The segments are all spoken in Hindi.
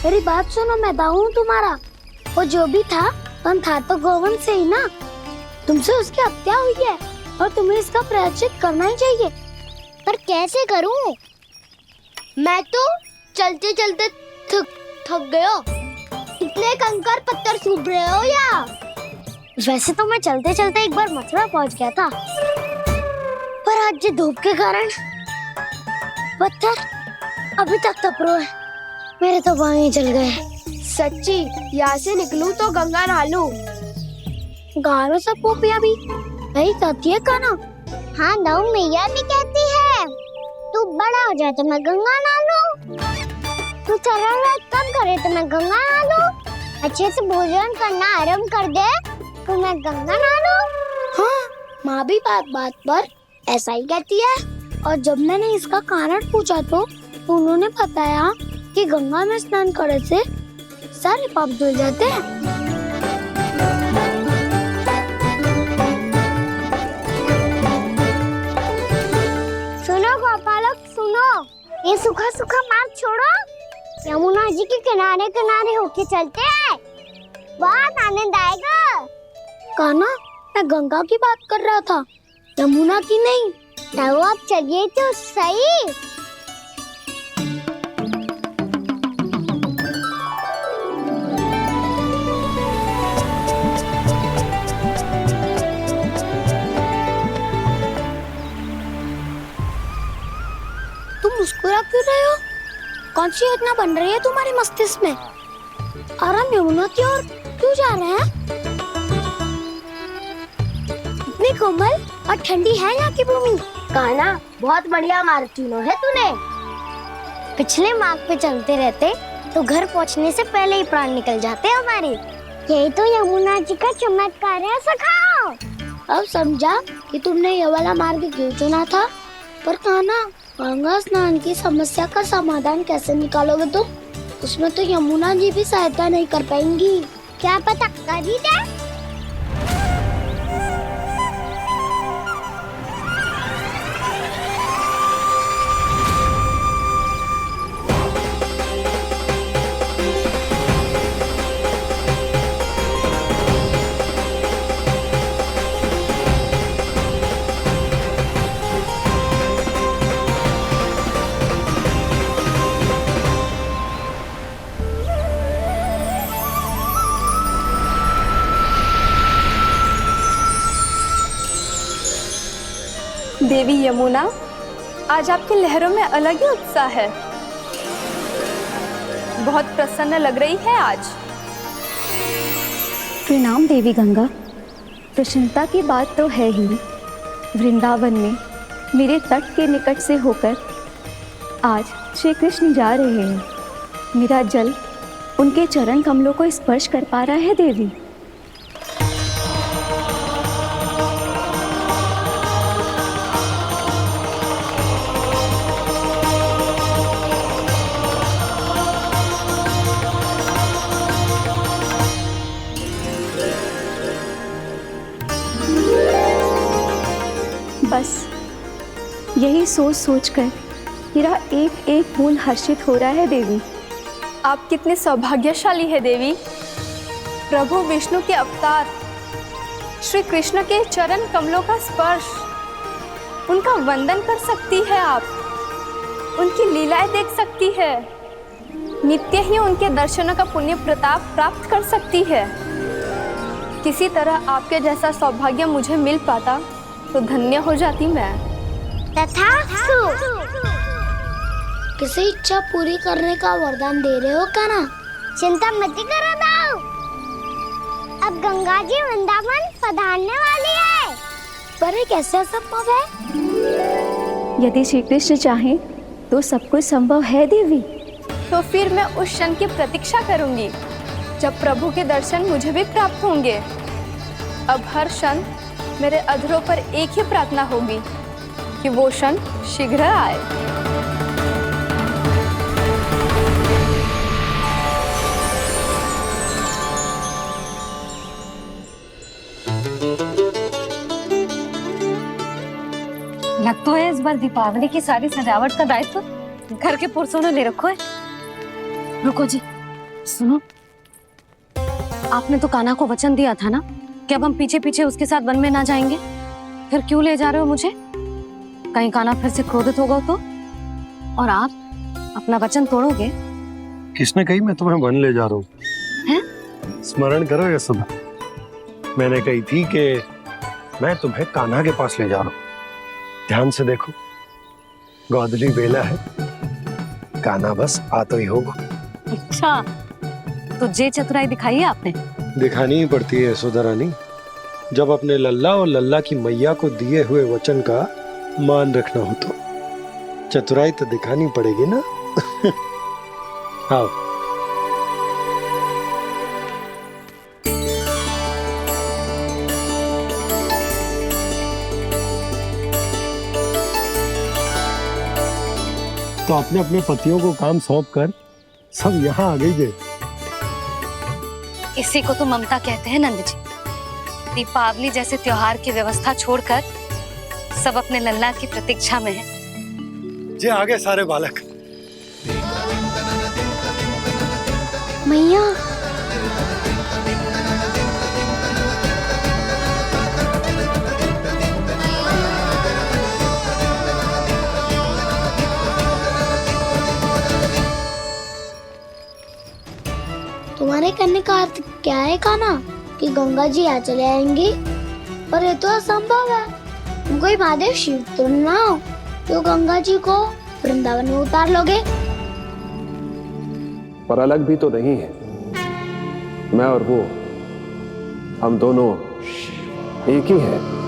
मेरी बात सुनो, मैं दाऊ हूँ तुम्हारा। वो जो भी था तो गोवन से ही ना। तुमसे उसकी हत्या हुई है और तुम्हें इसका प्रायश्चित करना ही चाहिए। पर कैसे करूं? मैं तो चलते चलते थक गया। इतने कंकर पत्थर सूख रहे हो या? वैसे तो मैं चलते चलते एक बार मथुरा पहुंच गया था, पर आज ये धूप के कारण पत्थर अभी तक तप रहे हैं। मेरे तो पाँव ही जल गए। सच्ची, यहाँ से निकलूं तो गंगा नहा लूं। गाँव में सब पोपिया भी यही कहती है काना। हाँ, दाऊ मैया भी कहती है तू बड़ा हो जाए तो मैं गंगा नहा लूं, तू चरण कम करे तो मैं गंगा नहा लूं, अच्छे से भोजन करना आरंभ कर दे तो मैं गंगा नहा लूं। हाँ, माँ भी बात बात पर ऐसा ही कहती है। और जब मैंने इसका कारण पूछा तो उन्होंने बताया कि गंगा में स्नान करने से सारे पाप धुल जाते हैं। सुनो गोपालक, सुनो, ये सूखा सूखा मार्ग छोड़ो, यमुना जी के किनारे किनारे होके चलते हैं, बहुत आनंद आएगा। काना, मैं गंगा की बात कर रहा था, यमुना की नहीं। तो आप चलिए तो सही। तुम मुस्कुरा क्यों रहे हो? कौन सी योजना बन रही है तुम्हारे मस्तिष्क में? और हम यमुना की ओर क्यों जा रहे हैं? इतनी कोमल और ठंडी है यहाँ की भूमि। कान्हा, बहुत बढ़िया मार्ग चुना है तूने। पिछले मार्ग पे चलते रहते तो घर पहुँचने से पहले ही प्राण निकल जाते हमारे। यही तो यमुना जी का चमत्कार है सखाओ। अब समझा कि तुमने ये वाला मार्ग क्यों चुना था। पर कान्हा, गंगा स्नान की समस्या का समाधान कैसे निकालोगे तुम? उसमें तो यमुना जी भी सहायता नहीं कर पाएंगी। क्या पता कर ही दे। देवी यमुना, आज आपकी लहरों में अलग ही उत्साह है। बहुत प्रसन्न लग रही है आज। प्रणाम देवी गंगा। प्रसन्नता की बात तो है ही। वृंदावन में मेरे तट के निकट से होकर आज श्री कृष्ण जा रहे हैं। मेरा जल उनके चरण कमलों को स्पर्श कर पा रहा है देवी। बस यही सोच सोचकर मेरा एक एक फूल हर्षित हो रहा है देवी। आप कितने सौभाग्यशाली है देवी। प्रभु विष्णु के अवतार श्री कृष्ण के चरण कमलों का स्पर्श, उनका वंदन कर सकती है आप, उनकी लीलाएं देख सकती है, नित्य ही उनके दर्शनों का पुण्य प्रताप प्राप्त कर सकती है। किसी तरह आपके जैसा सौभाग्य मुझे मिल पाता तो धन्य हो जाती मैं। तथास्तु। किसी इच्छा पूरी करने का वरदान दे रहे हो कान्हा? चिंता मत करो दाऊ, अब गंगा जी वृंदावन पधारने वाली है। पर ये कैसे संभव है? यदि श्री कृष्ण चाहें तो सब कुछ संभव है देवी। तो फिर मैं उस क्षण की प्रतीक्षा करूंगी जब प्रभु के दर्शन मुझे भी प्राप्त होंगे। अब हर क्षण मेरे अधरों पर एक ही प्रार्थना होगी कि वो क्षण शीघ्र आए। लगता है इस बार दीपावली की सारी सजावट का दायित्व घर के पुरुषों ने ले रखा है। रुको जी, सुनो, आपने तो कान्हा को वचन दिया था ना कि अब हम पीछे पीछे उसके साथ वन में ना जाएंगे। फिर क्यों ले जा रहे हो मुझे? कहीं कान्हा फिर से क्रोधित होगा तो? और आप अपना वचन तोड़ोगे? किसने कही मैं तुम्हें वन ले जा रहा हूँ? स्मरण करो यशोदा, मैंने कही थी कि मैं तुम्हें कान्हा के पास ले जा रहा हूँ। ध्यान से देखो, गोदली बेला है, कान्हा बस आ तो ही होगा। अच्छा, तो जे चतुराई दिखाई है आपने? दिखानी ही पड़ती है यशोदा रानी, जब अपने लल्ला और लल्ला की मैया को दिए हुए वचन का मान रखना हो तो चतुराई तो दिखानी पड़ेगी ना। आओ। तो अपने अपने पतियों को काम सौंप कर सब यहाँ आ गई थे। इसी को तो ममता कहते हैं नंद जी। दीपावली जैसे त्योहार की व्यवस्था छोड़कर सब अपने लल्ला की प्रतीक्षा में हैं। जे आगे सारे बालक। मैया, तुम्हारे करने का अर्थ क्या है कान्हा? कि गंगा जी आ चले आएंगी? पर ये तो असंभव है। तुम कोई महादेव शिव तो ना हो तो गंगा जी को वृंदावन में उतार लोगे? पर अलग भी तो नहीं है। मैं और वो, हम दोनों एक ही हैं।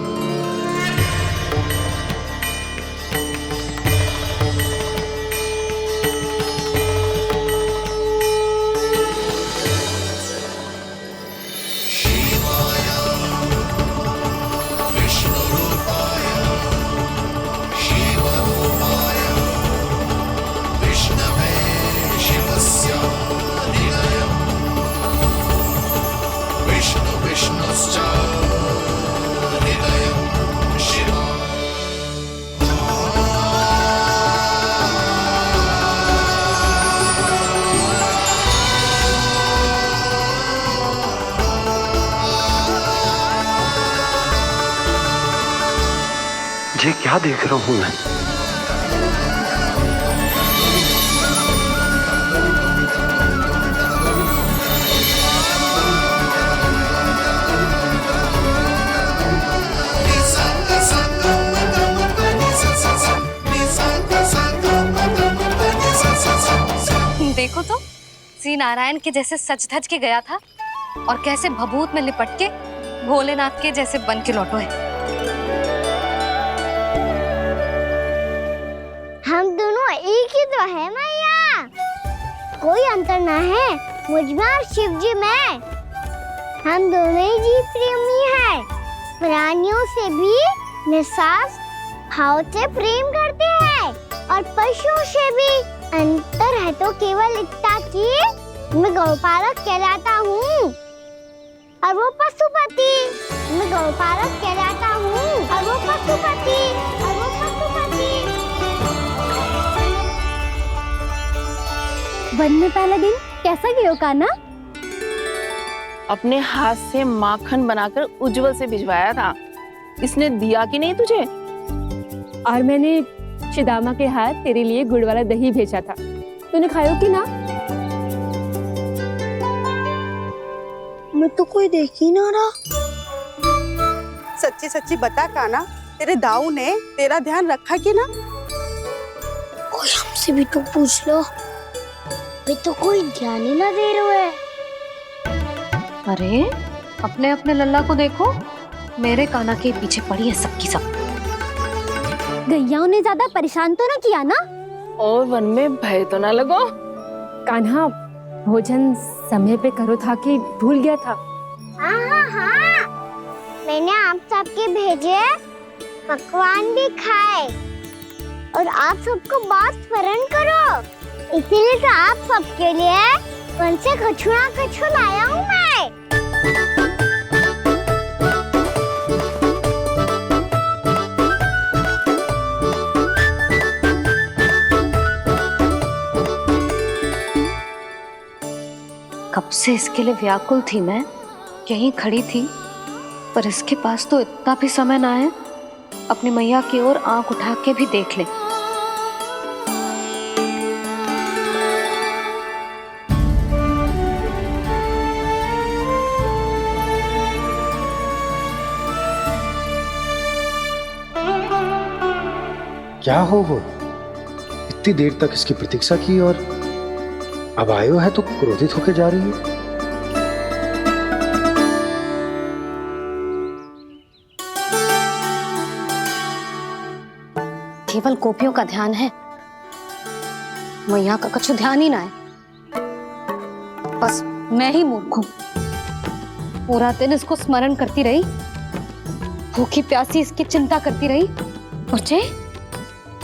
ये क्या देख रहा हूँ मैं? देखो तो, श्री नारायण के जैसे सच धज के गया था और कैसे भभूत में लिपट के भोलेनाथ के जैसे बन के लौटो है। हम दोनों एक ही तो है मैया, कोई अंतर ना है मुझ में और शिव जी में। हम दोनों ही जीव प्रेमी हैं, प्राणियों से भी निस्वार्थ भाव से प्रेम करते हैं और पशुओं से भी। अंतर है तो केवल इतना कि मैं गौपालक कहलाता हूँ और वो पशुपति। मैं गौपालक कहलाता हूँ और वो पशुपति। वन में पहला दिन कैसा गया कान्हा? अपने हाथ से माखन बनाकर उज्जवल से भिजवाया था। इसने दिया कि नहीं तुझे? और मैंने शिदामा के हाथ तेरे लिए गुड़ वाला दही भेजा था, तूने खायो कि ना? मैं तो कोई देख ही ना रहा। सच्ची सच्ची बता कान्हा, तेरे दाऊ ने तेरा ध्यान रखा कि ना? कोई हमसे भी तो पूछ लो, वे तो कोई ध्यान ही ना दे रहे है। अरे अपने अपने लल्ला को देखो, मेरे कान्हा के पीछे पड़ी है सबकी सब। गैयाओं ने ज्यादा परेशान तो ना किया ना? और वन में भय तो ना लगो? कान्हा भोजन समय पे करो था कि भूल गया था? हाँ, मैंने आप सबके भेजे पकवान भी खाए और आप सबको बात स्मरण करो, इसीलिए तो आप सबके लिए वन से कछुआ कछु लाया हूँ मैं। कब से इसके लिए व्याकुल थी मैं, यहीं खड़ी थी, पर इसके पास तो इतना भी समय ना है अपनी मैया की ओर आंख उठा के भी देख ले। क्या हो वो? इतनी देर तक इसकी प्रतीक्षा की और अब आयो है तो क्रोधित होकर जा रही है। केवल गोपियों का ध्यान है, मैया का कुछ ध्यान ही ना है। बस मैं ही मूर्ख हूं, पूरा दिन इसको स्मरण करती रही, भूखी प्यासी इसकी चिंता करती रही, और जे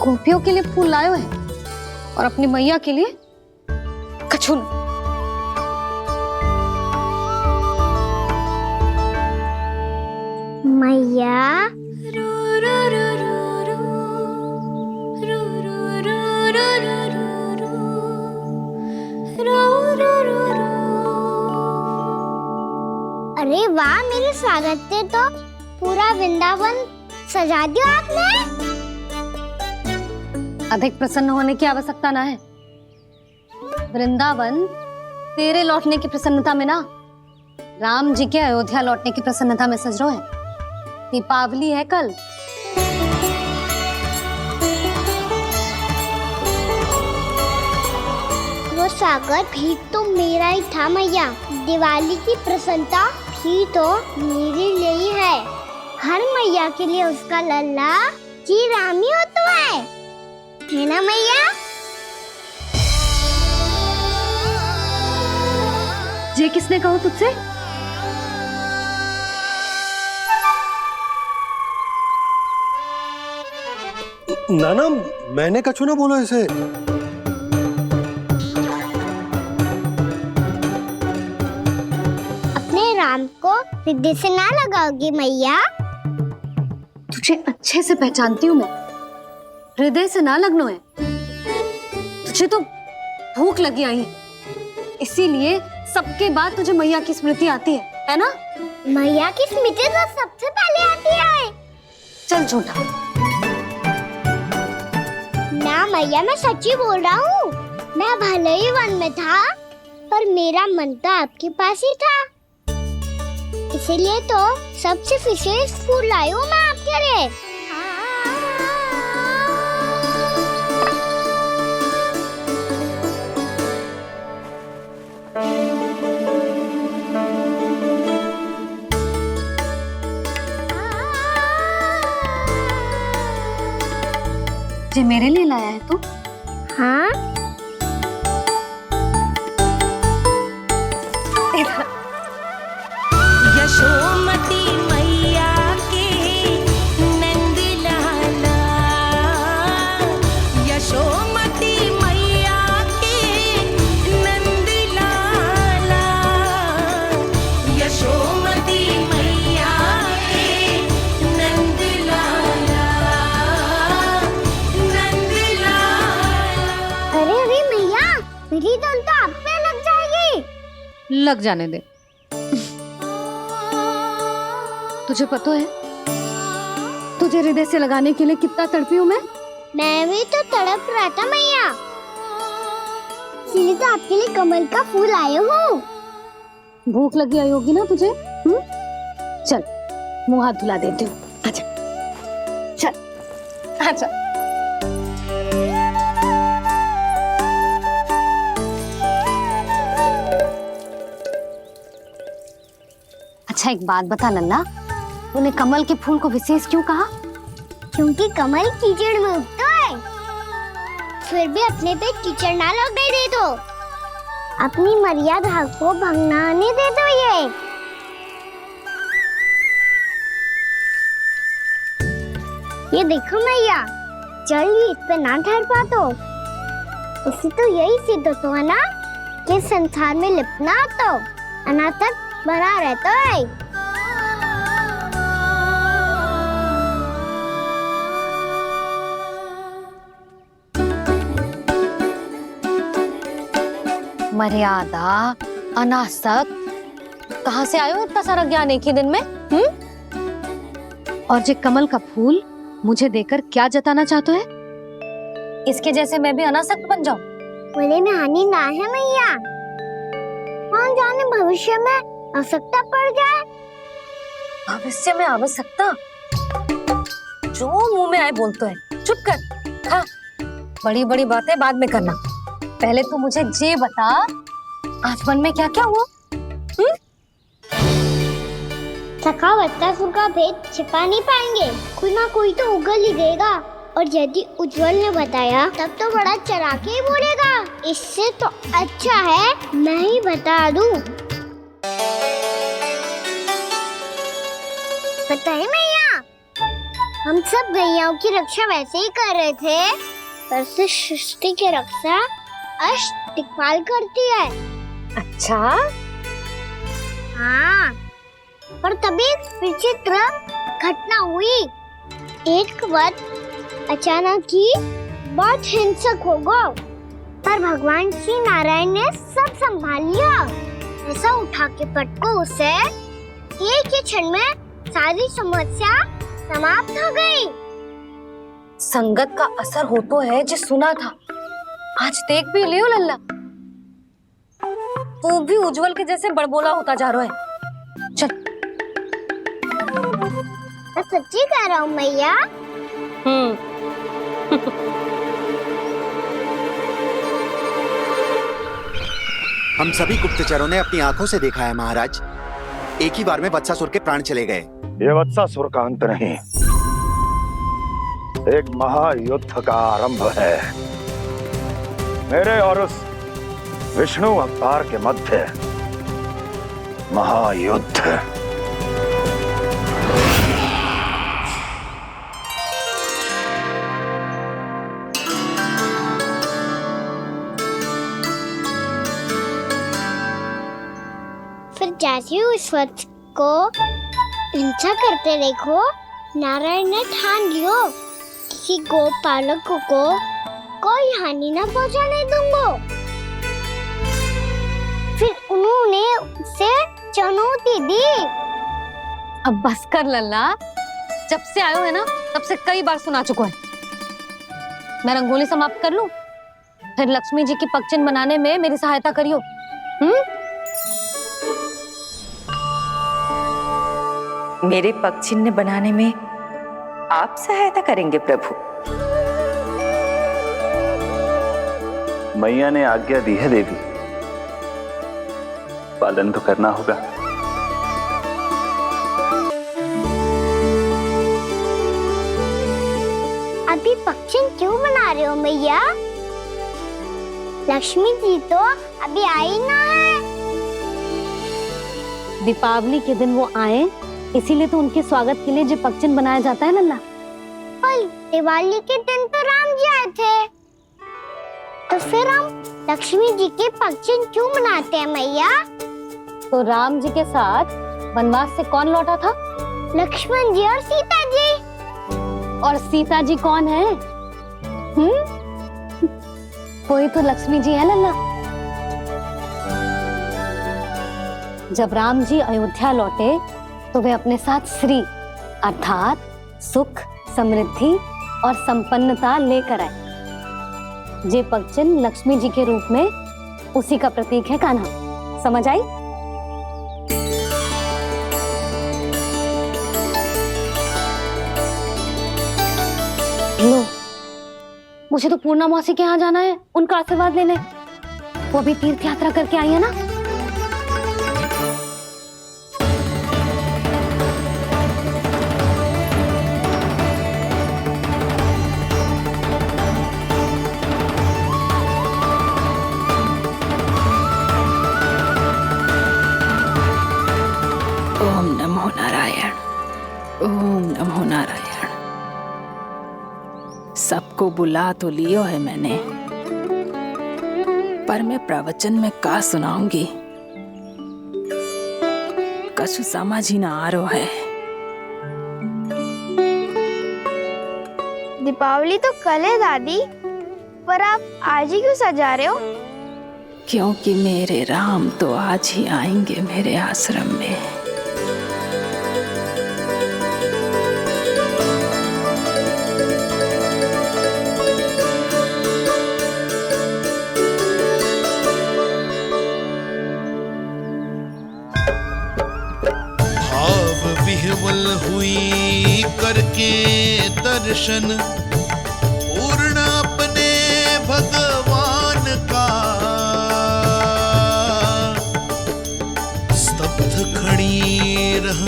गोपियों के लिए फूल लायो है और अपनी मैया के लिए कछु न। मैया अरे वाह, मेरे स्वागत से तो पूरा वृंदावन सजा दिया आपने। अधिक प्रसन्न होने की आवश्यकता ना है। वृंदावन तेरे लौटने की प्रसन्नता में ना, राम जी के अयोध्या लौटने की प्रसन्नता में सज रहे हैं। दीपावली है कल। वो स्वागत भी तो मेरा ही था मैया। दिवाली की प्रसन्नता भी तो मेरे लिए ही है। हर मैया के लिए उसका लल्ला जी राम ही होता है ना मैया? ये किसने कहा तुझसे? नाना, मैंने कछु ना बोला इसे। अपने राम को हृदय से ना लगाओगी मैया? तुझे अच्छे से पहचानती हूँ मैं, हृदय से ना लगनो है। तुझे तो भूख लगी आई है, इसीलिए सबके बाद तुझे मैया की स्मृति आती है ना? मैया की स्मृति तो सबसे पहले आती है। चल झूठा। ना मैया, मैं सच्ची बोल रहा हूँ। मैं भले ही वन में था, पर मेरा मन तो आपके पास ही था। इसीलिए तो सबसे विशेष फूल लाई हूँ मैं आपके लिए। ये मेरे लिए लाया है तू? हाँ, यशोमती मैया के नंद लाला, यशोमती मैया के नंद लाला, यशोमती मैया के नंद लाला, नंद लाला। अरे अरे मैया, मेरी धुन तो आप पे लग जाएगी। लग जाने दे। तुझे पता है तुझे हृदय से लगाने के लिए कितना तड़पी हूँ मैं? मैं भी तो तड़प रहा था मैया, इसीलिए तो आपके लिए कमल का फूल आए हूँ। भूख लगी आई होगी ना तुझे? चल मुंह हाथ धुला देती हूँ। आजा, चल आजा। अच्छा एक बात बता लल्ला, तूने कमल के फूल को विशेष क्यों कहा? क्योंकि कमल कीचड़ में उगता है, फिर भी अपने पे कीचड़ ना लगने दे दो। अपनी मर्यादा को भंग ना आने दे दो। ये देखो मैया, जल ही इस पे ना ठहर पा तो इसी तो यही सिद्ध होता है ना कि संसार में लिपना तो अनाथक बना रहता है। मर्यादा, अनासक, कहाँ से आयो इतना सारा ज्ञान एक ही दिन में? और ये कमल का फूल मुझे देकर क्या जताना चाहते है? इसके जैसे मैं भी अनासक्त बन जाऊं? बोले में हानि ना है मैया, कौन जाने भविष्य में आवश्यकता पड़ जाए। भविष्य में आवश्यकता? जो मुंह में आए बोलते हैं, चुप कर। हाँ, बड़ी बड़ी बातें बाद में करना, पहले तू मुझे ये बता आज मन में क्या क्या हुआ? सखा बत्तासुर का भेद छिपा नहीं पाएंगे, कोई ना कोई तो उगल ही देगा। और यदि उज्जवल ने बताया तब तो बड़ा चला के ही बोलेगा। इससे तो अच्छा है मैं ही बता दूं। पता है मैया, हम सब गैयाओं की रक्षा वैसे ही कर रहे थे, पर से सृष्टि की रक्षा अष्टदिक्पाल करती है। अच्छा, हाँ, पर तभी विचित्र घटना हुई। एक वक्त अचानक ही बहुत हिंसक हो गया, पर भगवान श्री नारायण ने सब संभाल लिया। ऐसा उठा के पटको उसे, एक ही क्षण में सारी समस्या समाप्त हो गई। संगत का असर हो तो है जो सुना था, आज देख भी लियो लल्ला, तू भी उज्जवल के जैसे बड़बोला होता जा रहा है। चल। मैं सच्ची कह रहा हूँ मैया। हम सभी गुप्तचरों ने अपनी आंखों से देखा है महाराज, एक ही बार में वत्सासुर के प्राण चले गए। ये वत्सासुर का अंत नहीं, एक महायुद्ध का आरंभ है। मेरे और उस विष्णु अवतार के मध्य महायुद्ध। फिर जैसे ही उस वक्त को हिंसा करते देखो, नारायण ने ठान लियो किसी गोपालक को कोई हानि न पहुंचाने दूंगा। फिर उन्होंने उसे चुनौती दी। अब बस कर लल्ला, जब से आयो है ना तब से कई बार सुना चुका है। मैं रंगोली समाप्त कर लूं, फिर लक्ष्मी जी की पगचिन बनाने में मेरी सहायता करियो। मेरे पगचिन्ह बनाने में आप सहायता करेंगे प्रभु? मैया ने आज्ञा दी है देवी, पालन तो करना होगा। अभी पक्षी क्यों बना रहे हो मैया? लक्ष्मी जी तो अभी आई ना है। दीपावली के दिन वो आए, इसीलिए तो उनके स्वागत के लिए जो पगचिन बनाया जाता है लल्ला। पर दिवाली के दिन तो राम जी आए थे, तो फिर हम लक्ष्मी जी के पगचिन क्यों बनाते हैं मैया? तो राम जी के साथ वनवास से कौन लौटा था? लक्ष्मण जी और सीता जी। और सीता जी कौन है? कोई तो लक्ष्मी जी है लल्ला। जब राम जी अयोध्या लौटे तो वे अपने साथ श्री अर्थात सुख, समृद्धि और संपन्नता लेकर आए। जे पगचिन लक्ष्मी जी के रूप में उसी का प्रतीक है कान्हा। समझ आई? लो, मुझे तो पूर्णा मौसी के यहाँ जाना है, उनका आशीर्वाद लेने। वो भी तीर्थ यात्रा करके आई है ना। ओम नमो नारायण, ओम नमो नारायण। सबको बुला तो लियो है मैंने, पर मैं प्रवचन में का सुनाऊंगी, कछु समझ ही ना आ रहा है। दीपावली तो कल है दादी, पर आप आज ही क्यों सजा रहे हो? क्योंकि मेरे राम तो आज ही आएंगे मेरे आश्रम में। भाव विह्वल हुई करके दर्शन पूर्ण अपने भगवान का, स्तब्ध खड़ी रह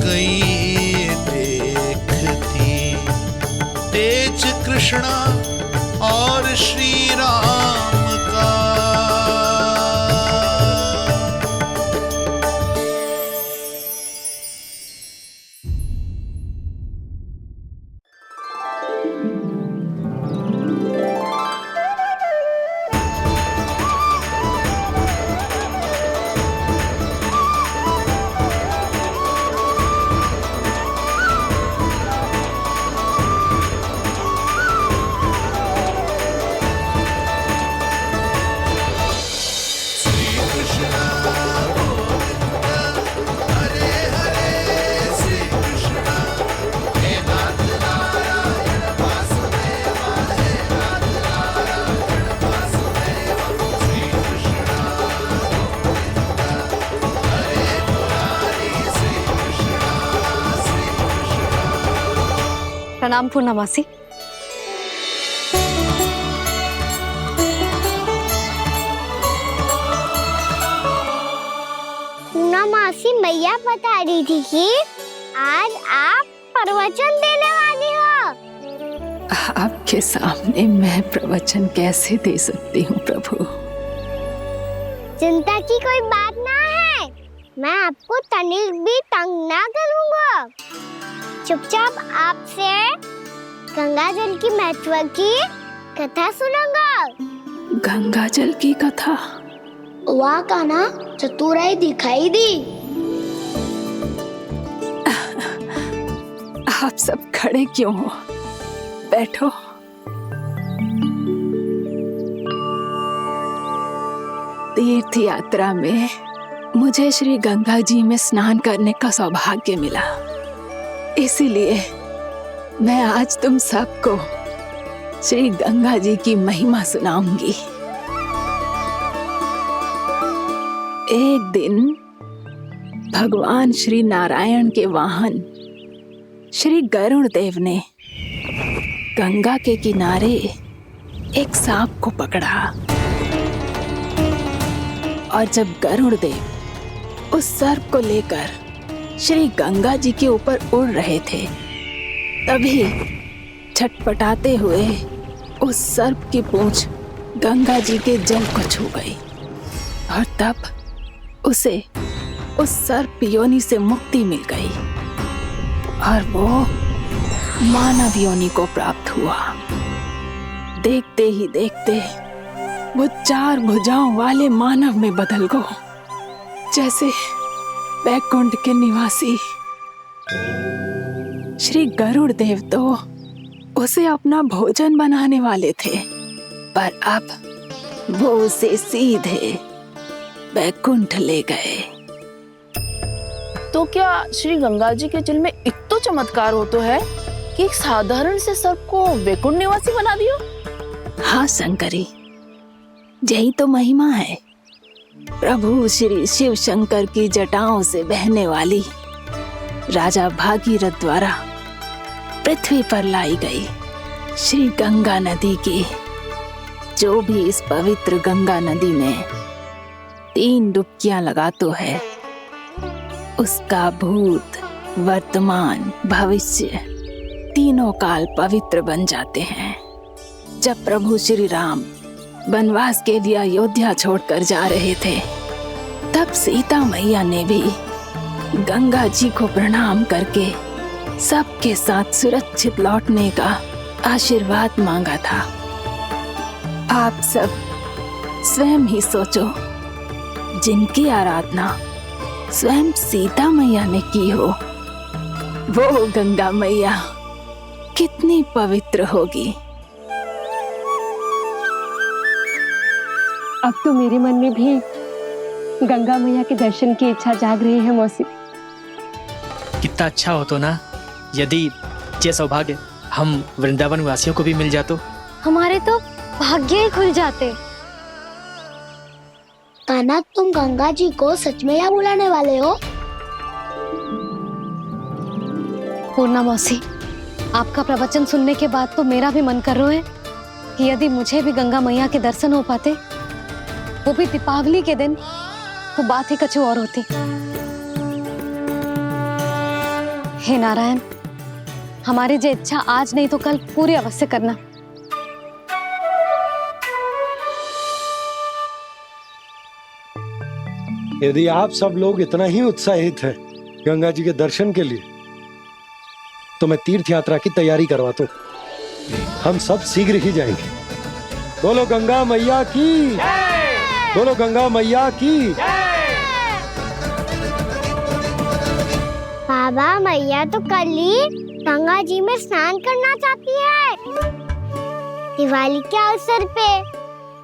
गई देखती तेज कृष्णा और श्री राम का। प्रणाम पूर्णमासी। पूर्णमासी मैया बता रही थी कि आज आप प्रवचन देने वाली हो। आपके सामने मैं प्रवचन कैसे दे सकती हूँ प्रभु? चिंता की कोई बात ना है, मैं आपको तनिक भी तंग ना करूँगा। चुपचाप आपसे गंगा जल की महत्व की कथा सुनूंगा। गंगा जल की कथा? वाह कान्हा, चतुराई दिखाई दी। आप सब खड़े क्यों हो? बैठो। तीर्थ यात्रा में मुझे श्री गंगा जी में स्नान करने का सौभाग्य मिला, इसीलिए मैं आज तुम सबको श्री गंगा जी की महिमा सुनाऊंगी। एक दिन भगवान श्री नारायण के वाहन श्री गरुड़ देव ने गंगा के किनारे एक सांप को पकड़ा, और जब गरुड़ देव उस सर्प को लेकर श्री गंगा जी के ऊपर उड़ रहे थे, तभी छटपटाते हुए उस सर्प की पूंछ गंगा जी के जल को छू गई, और तब उसे उस सर्प योनि से मुक्ति मिल गई और वो मानव योनि को प्राप्त हुआ। देखते ही देखते वो 4 भुजाओं वाले मानव में बदल गो, जैसे वैकुंठ के निवासी। श्री गरुड़ देव तो उसे अपना भोजन बनाने वाले थे, पर अब वो उसे सीधे वैकुंठ ले गए। तो क्या श्री गंगा जी के जल में इतना चमत्कार हो तो है कि एक साधारण से सर्प को वैकुंठ निवासी बना दियो? हाँ शंकरी, यही तो महिमा है। प्रभु श्री शिव शंकर की जटाओं से बहने वाली राजा भागीरथ द्वारा पृथ्वी पर लाई गई श्री गंगा नदी की, जो भी इस पवित्र गंगा नदी में 3 डुबकियां लगातो है, उसका भूत, वर्तमान, भविष्य तीनों काल पवित्र बन जाते हैं। जब प्रभु श्री राम वनवास के लिए अयोध्या छोड़कर जा रहे थे, तब सीता मैया ने भी गंगा जी को प्रणाम करके सबके साथ सुरक्षित लौटने का आशीर्वाद मांगा था। आप सब स्वयं ही सोचो, जिनकी आराधना स्वयं सीता मैया ने की हो, वो गंगा मैया कितनी पवित्र होगी। अब तो मेरे मन में भी गंगा मैया के दर्शन की इच्छा जाग रही है मौसी। कितना अच्छा हो तो ना यदि ये सौभाग्य हम वृंदावन वासियों को भी मिल जातो। हमारे तो भाग्य ही खुल जाते। कान्हा, तुम गंगा जी को सच में यहाँ बुलाने वाले हो? पूर्णा मौसी, आपका प्रवचन सुनने के बाद तो मेरा भी मन कर रहा है कि यदि मुझे भी गंगा मैया के दर्शन हो पाते, वो भी दीपावली के दिन, तो बात ही कुछ और होती। हे नारायण, हमारी जो इच्छा आज नहीं तो कल पूरी अवश्य करना। यदि आप सब लोग इतना ही उत्साहित हैं गंगा जी के दर्शन के लिए, तो मैं तीर्थ यात्रा की तैयारी करवाता हूँ। हम सब शीघ्र ही जाएंगे। बोलो गंगा मैया की, बोलो गंगा मैया की। बाबा, मैया तो कल ही गंगा जी में स्नान करना चाहती है, दिवाली के अवसर पे।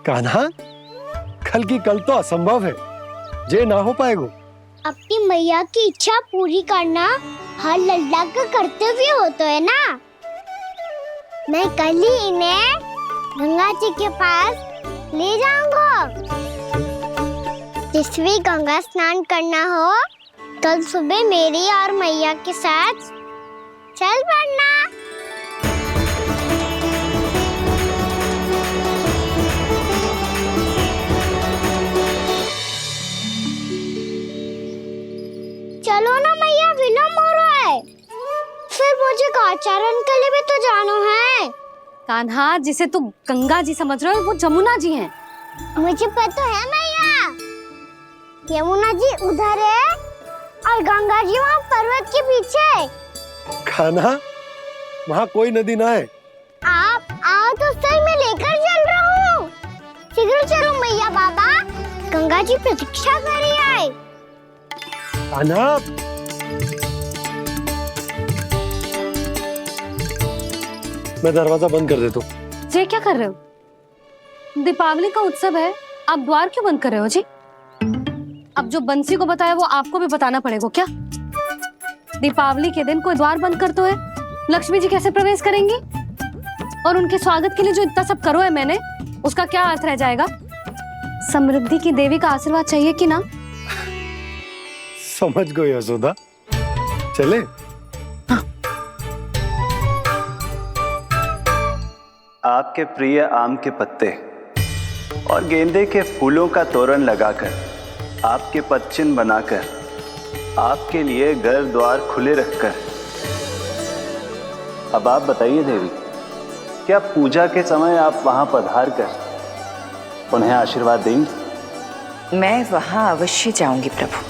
कान्हा, कल की कल तो असंभव है, जे ना हो पाएगा। अपनी मैया की इच्छा पूरी करना हर लल्ला का कर्तव्य होता है ना। मैं कल ही इन्हें गंगा जी के पास ले जाऊंगा। जिस भी गंगा स्नान करना हो, कल सुबह मेरी और मैया के साथ चल पड़ना। चलो ना मैया, विलम्ब हो रहा है। फिर मुझे काचारण के लिए भी तो जाना है। कान्हा, जिसे तू गंगा जी समझ रहे हो, वो जमुना जी हैं। मुझे पता है मैया, यमुना जी उधर है और गंगा जी वहाँ पर्वत के पीछे। कान्हा, वहाँ कोई नदी ना है। आप आओ तो सही, मैं लेकर चल रहा हूँ। शीघ्र चलो मैया। बाबा, गंगा जी प्रतीक्षा कर रही है। कान्हा, मैं दरवाजा बंद कर देता हूँ। जी क्या कर रहे हो? दीपावली का उत्सव है, आप द्वार क्यों बंद कर रहे हो जी? अब जो बंसी को बताया वो आपको भी बताना पड़ेगा क्या? दीपावली के दिन कोई द्वार बंद कर तो है, लक्ष्मी जी कैसे प्रवेश करेंगी? और उनके स्वागत के लिए जो इतना सब करो है मैंने, उसका क्या अर्थ रह जाएगा? समृद्धि की देवी का आशीर्वाद चाहिए कि ना? समझ गई यशोदा, चले। हाँ। आपके प्रिय आम के पत्ते और गेंदे के फूलों का तोरण लगाकर, आपके पदचिन्ह बनाकर, आपके लिए घर द्वार खुले रखकर, अब आप बताइए देवी, क्या पूजा के समय आप वहां पधार कर उन्हें आशीर्वाद देंगी? मैं वहां अवश्य जाऊंगी प्रभु,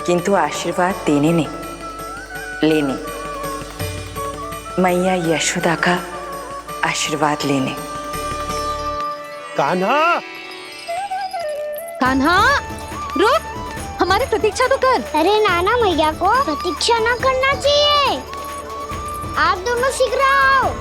किंतु आशीर्वाद देने नहीं, लेने, मैया यशोदा का आशीर्वाद लेने। कान्हा, कान्हा, रुक, हमारी प्रतीक्षा तो कर। अरे नाना, मैया को प्रतीक्षा ना करना चाहिए। आप दोनों शीघ्र आओ।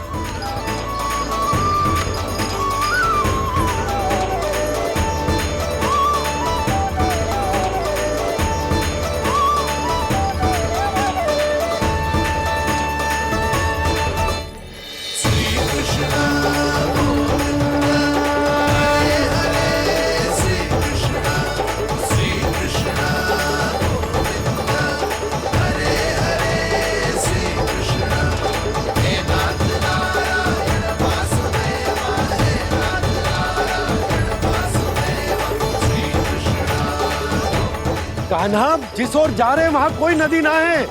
कान्हा, जिस ओर जा रहे हैं वहां कोई नदी ना है,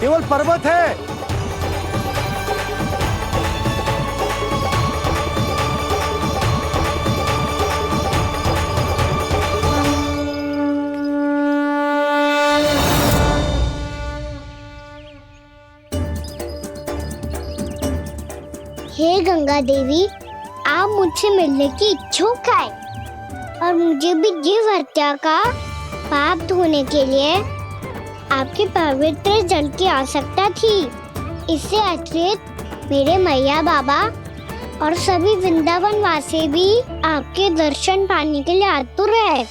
केवल पर्वत है। हे गंगा देवी, आप मुझसे मिलने की इच्छुक है और मुझे भी जीव हत्या का पाप धोने के लिए आपके पवित्र जल की आवश्यकता थी। इससे अतिरिक्त मेरे मैया बाबा और सभी वृंदावन वासी भी आपके दर्शन पाने के लिए आतुर है।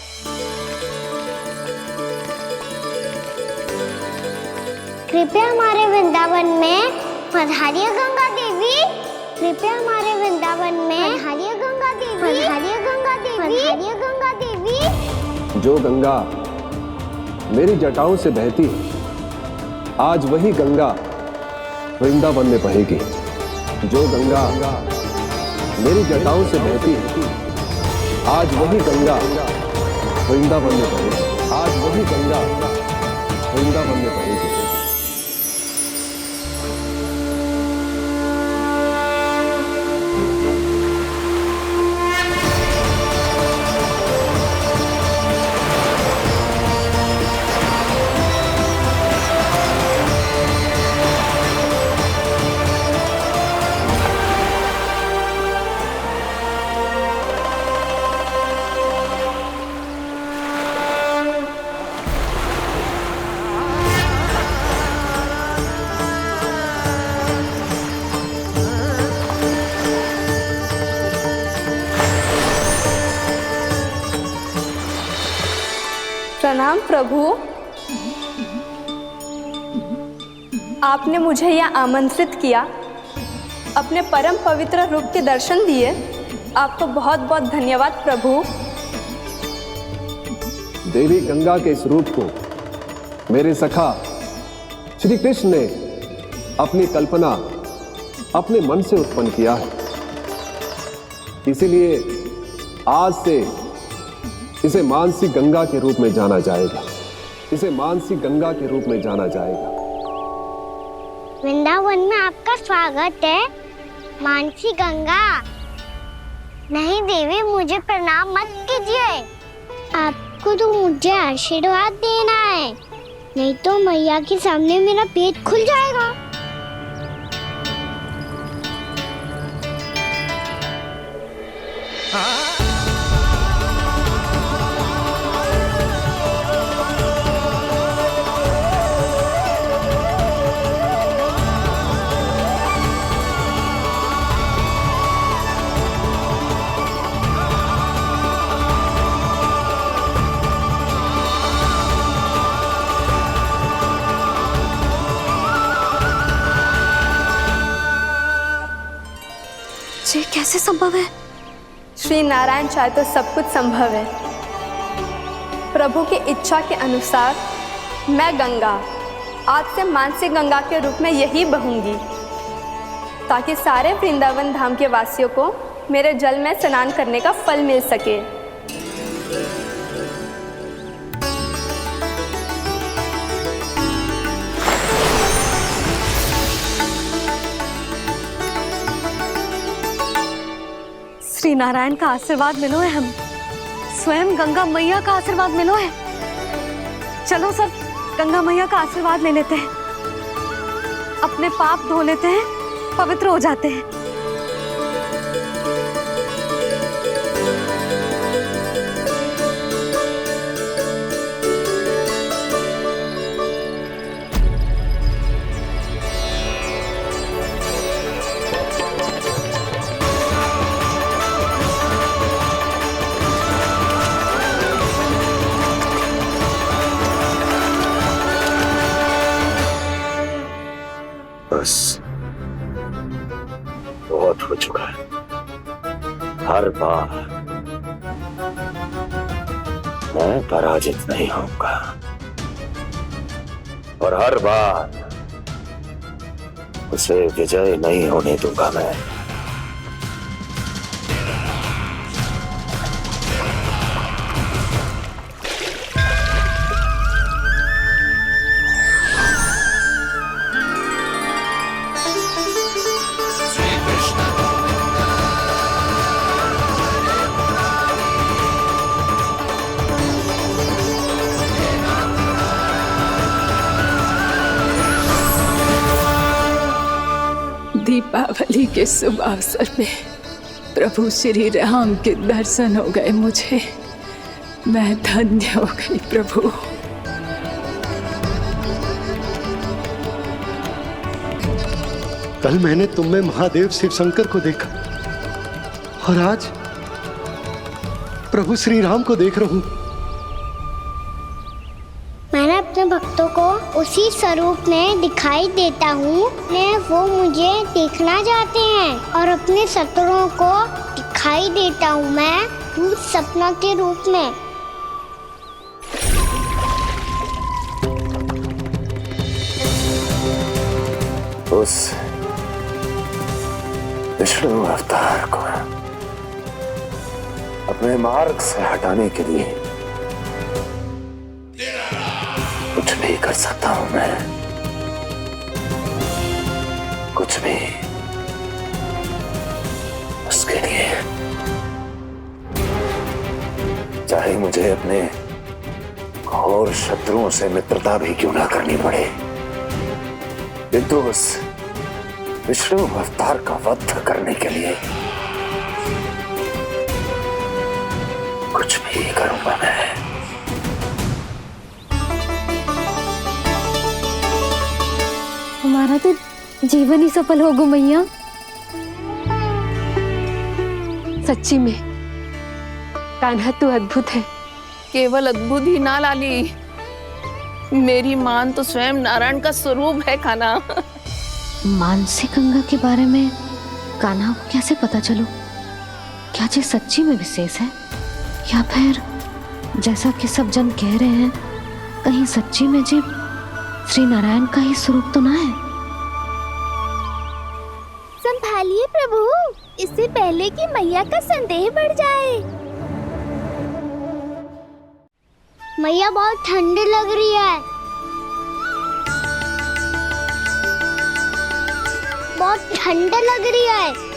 कृपया हमारे वृंदावन में पधारिए गंगा देवी। कृपया हमारे वृंदावन में पधारिए गंगा देवी। पधारिए गंगा देवी। पधारिए गंगा देवी। जो गंगा मेरी जटाओं से बहती है, आज वही गंगा वृंदावन में बहेगी। जो गंगा मेरी जटाओं से बहती है, आज वही गंगा वृंदावन में बहेगी। आज वही गंगा वृंदावन में बहेगी। प्रणाम प्रभु। आपने मुझे यह आमंत्रित किया, अपने परम पवित्र रूप के दर्शन दिए। आपको बहुत बहुत धन्यवाद प्रभु। देवी गंगा के इस रूप को मेरे सखा श्री कृष्ण ने अपनी कल्पना अपने मन से उत्पन्न किया है। इसीलिए आज से इसे मानसी गंगा के रूप में जाना जाएगा। इसे मानसी गंगा के रूप में जाना जाएगा। वृंदावन में आपका स्वागत है मानसी गंगा। नहीं देवी, मुझे प्रणाम मत कीजिए। आपको तो मुझे आशीर्वाद देना है, नहीं तो मैया के सामने मेरा पेट खुल जाएगा। ये कैसे संभव है? श्री नारायण चाहे तो सब कुछ संभव है। प्रभु की इच्छा के अनुसार मैं गंगा आज से मानसी गंगा के रूप में यही बहूंगी, ताकि सारे वृंदावन धाम के वासियों को मेरे जल में स्नान करने का फल मिल सके। श्री नारायण का आशीर्वाद मिलो है, हम स्वयं गंगा मैया का आशीर्वाद मिलो है। चलो सब गंगा मैया का आशीर्वाद ले लेते हैं, अपने पाप धो लेते हैं, पवित्र हो जाते हैं। बस बहुत हो चुका है। हर बार मैं पराजित नहीं होऊंगा और हर बार उसे विजय नहीं होने दूंगा मैं। दीपावली के शुभ अवसर पे प्रभु श्री राम के दर्शन हो गए मुझे। मैं धन्य हो गई प्रभु। कल मैंने तुम में महादेव शिव शंकर को देखा। और आज प्रभु श्री राम को देख रहा हूं। मैंने अपने भक्तों को उसी स्वरूप में दिखाई देता हूँ वो मुझे देखना चाहते हैं, और अपने शत्रुओं को दिखाई देता हूँ मैं भूत सपना के रूप में। उस विष्णु अवतार को अपने मार्ग से हटाने के लिए कुछ भी कर सकता हूं मैं, कुछ भी। उसके लिए चाहे मुझे अपने घोर शत्रुओं से मित्रता भी क्यों ना करनी पड़े, किंतु उस विष्णु अवतार का वध करने के लिए कुछ भी करूंगा मैं। हमारा तो जीवन ही सफल होगा मैया। सच्ची में कान्हा तू अद्भुत है। केवल अद्भुत ही ना लाली, मेरी मान तो स्वयं नारायण का स्वरूप है कान्हा। मानसी गंगा के बारे में कान्हा को कैसे पता चलो? क्या ये सच्ची में विशेष है, या फिर जैसा कि सब जन कह रहे हैं कहीं सच्ची में जी श्री नारायण का ही स्वरूप तो ना है? संभालिए प्रभु, इससे पहले कि मैया का संदेह बढ़ जाए। मैया बहुत ठंडी लग रही है, बहुत ठंडा लग रही है।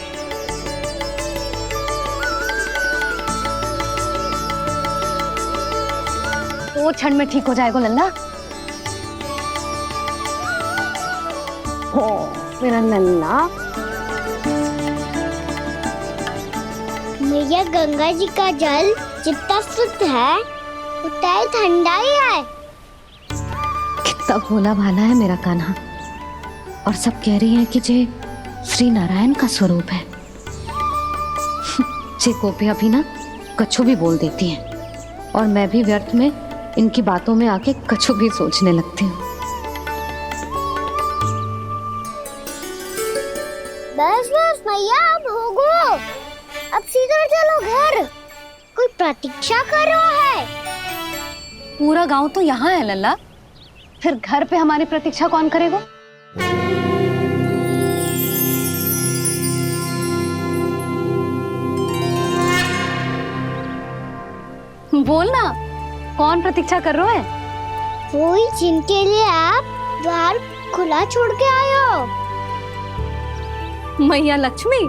वो क्षण में ठीक हो जाएगा लल्ला। हो मेरा लल्ला। मैया गंगा जी का जल जितना शुद्ध है उतना ही ठंडा ही है। कितना भोला भाला है मेरा कान्हा, और सब कह रही हैं कि ये श्री नारायण का स्वरूप है। ये गोपियां भी ना कछु भी बोल देती हैं, और मैं भी व्यर्थ में इनकी बातों में आके कछु भी सोचने लगती हूँ। बस बस मैया, अब होगो, अब सीधा चलो घर। कोई प्रतीक्षा कर रहा है। पूरा गांव तो यहाँ है लल्ला, फिर घर पे हमारी प्रतीक्षा कौन करेगा? बोल ना, कौन प्रतीक्षा कर रहा है? वही जिनके लिए आप द्वार खुला छोड़ के आए हो। मैया लक्ष्मी।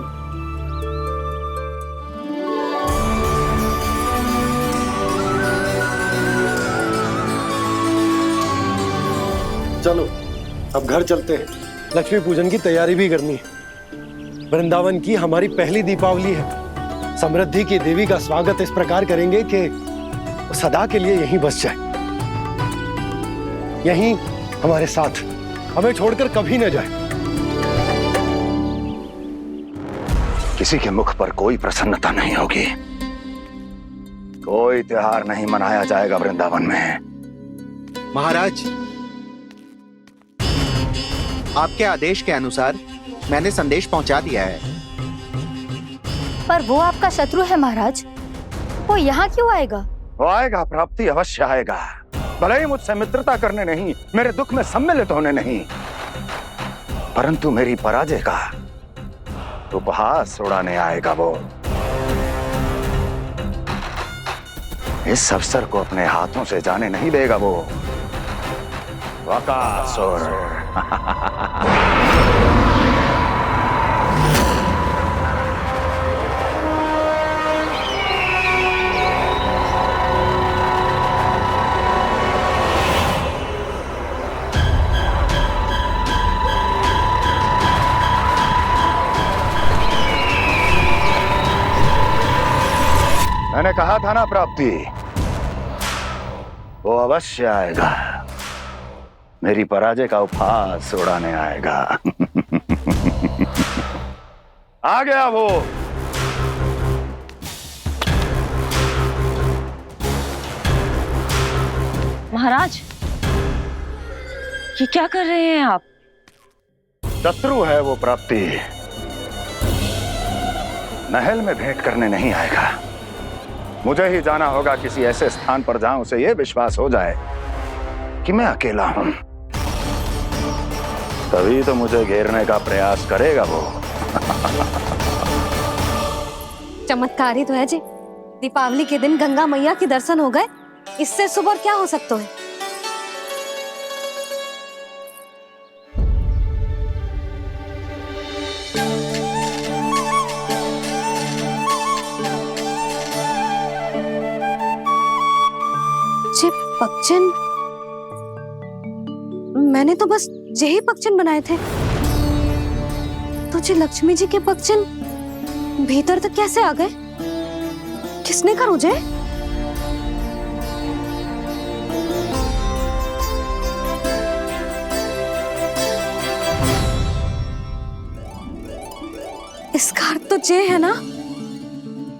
चलो अब घर चलते हैं, लक्ष्मी पूजन की तैयारी भी करनी है। वृंदावन की हमारी पहली दीपावली है। समृद्धि की देवी का स्वागत इस प्रकार करेंगे कि वो सदा के लिए यहीं बस जाए, यहीं हमारे साथ, हमें छोड़कर कभी न जाए। किसी के मुख पर कोई प्रसन्नता नहीं होगी, कोई त्योहार नहीं मनाया जाएगा वृंदावन में। महाराज, आपके आदेश के अनुसार मैंने संदेश पहुंचा दिया है। पर वो आपका शत्रु है महाराज, वो यहाँ क्यों आएगा? वो आएगा, प्राप्ति अवश्य आएगा। भले ही मुझसे मित्रता करने नहीं, मेरे दुख में सम्मिलित होने नहीं, परंतु मेरी पराजय का उपहास उड़ाने आएगा वो। इस अवसर को अपने हाथों से जाने नहीं देगा वो। वकासुर। मैंने कहा था ना प्राप्ति, वो अवश्य आएगा, मेरी पराजय का उपहास उड़ाने आएगा। आ गया वो। महाराज, ये क्या कर रहे हैं आप? शत्रु है वो प्राप्ति, महल में भेंट करने नहीं आएगा। मुझे ही जाना होगा किसी ऐसे स्थान पर जहां उसे यह विश्वास हो जाए कि मैं अकेला हूं, तभी तो मुझे घेरने का प्रयास करेगा वो। चमत्कार ही तो है जी, दीपावली के दिन गंगा मैया के दर्शन हो गए, इससे शुभ और क्या हो सकता है। जे पक्षन, मैंने तो बस यही पक्षन बनाए थे, तो जे लक्ष्मी जी के पक्षन भीतर तक कैसे आ गए? किसने करो जे? इसका अर्थ तो ये है ना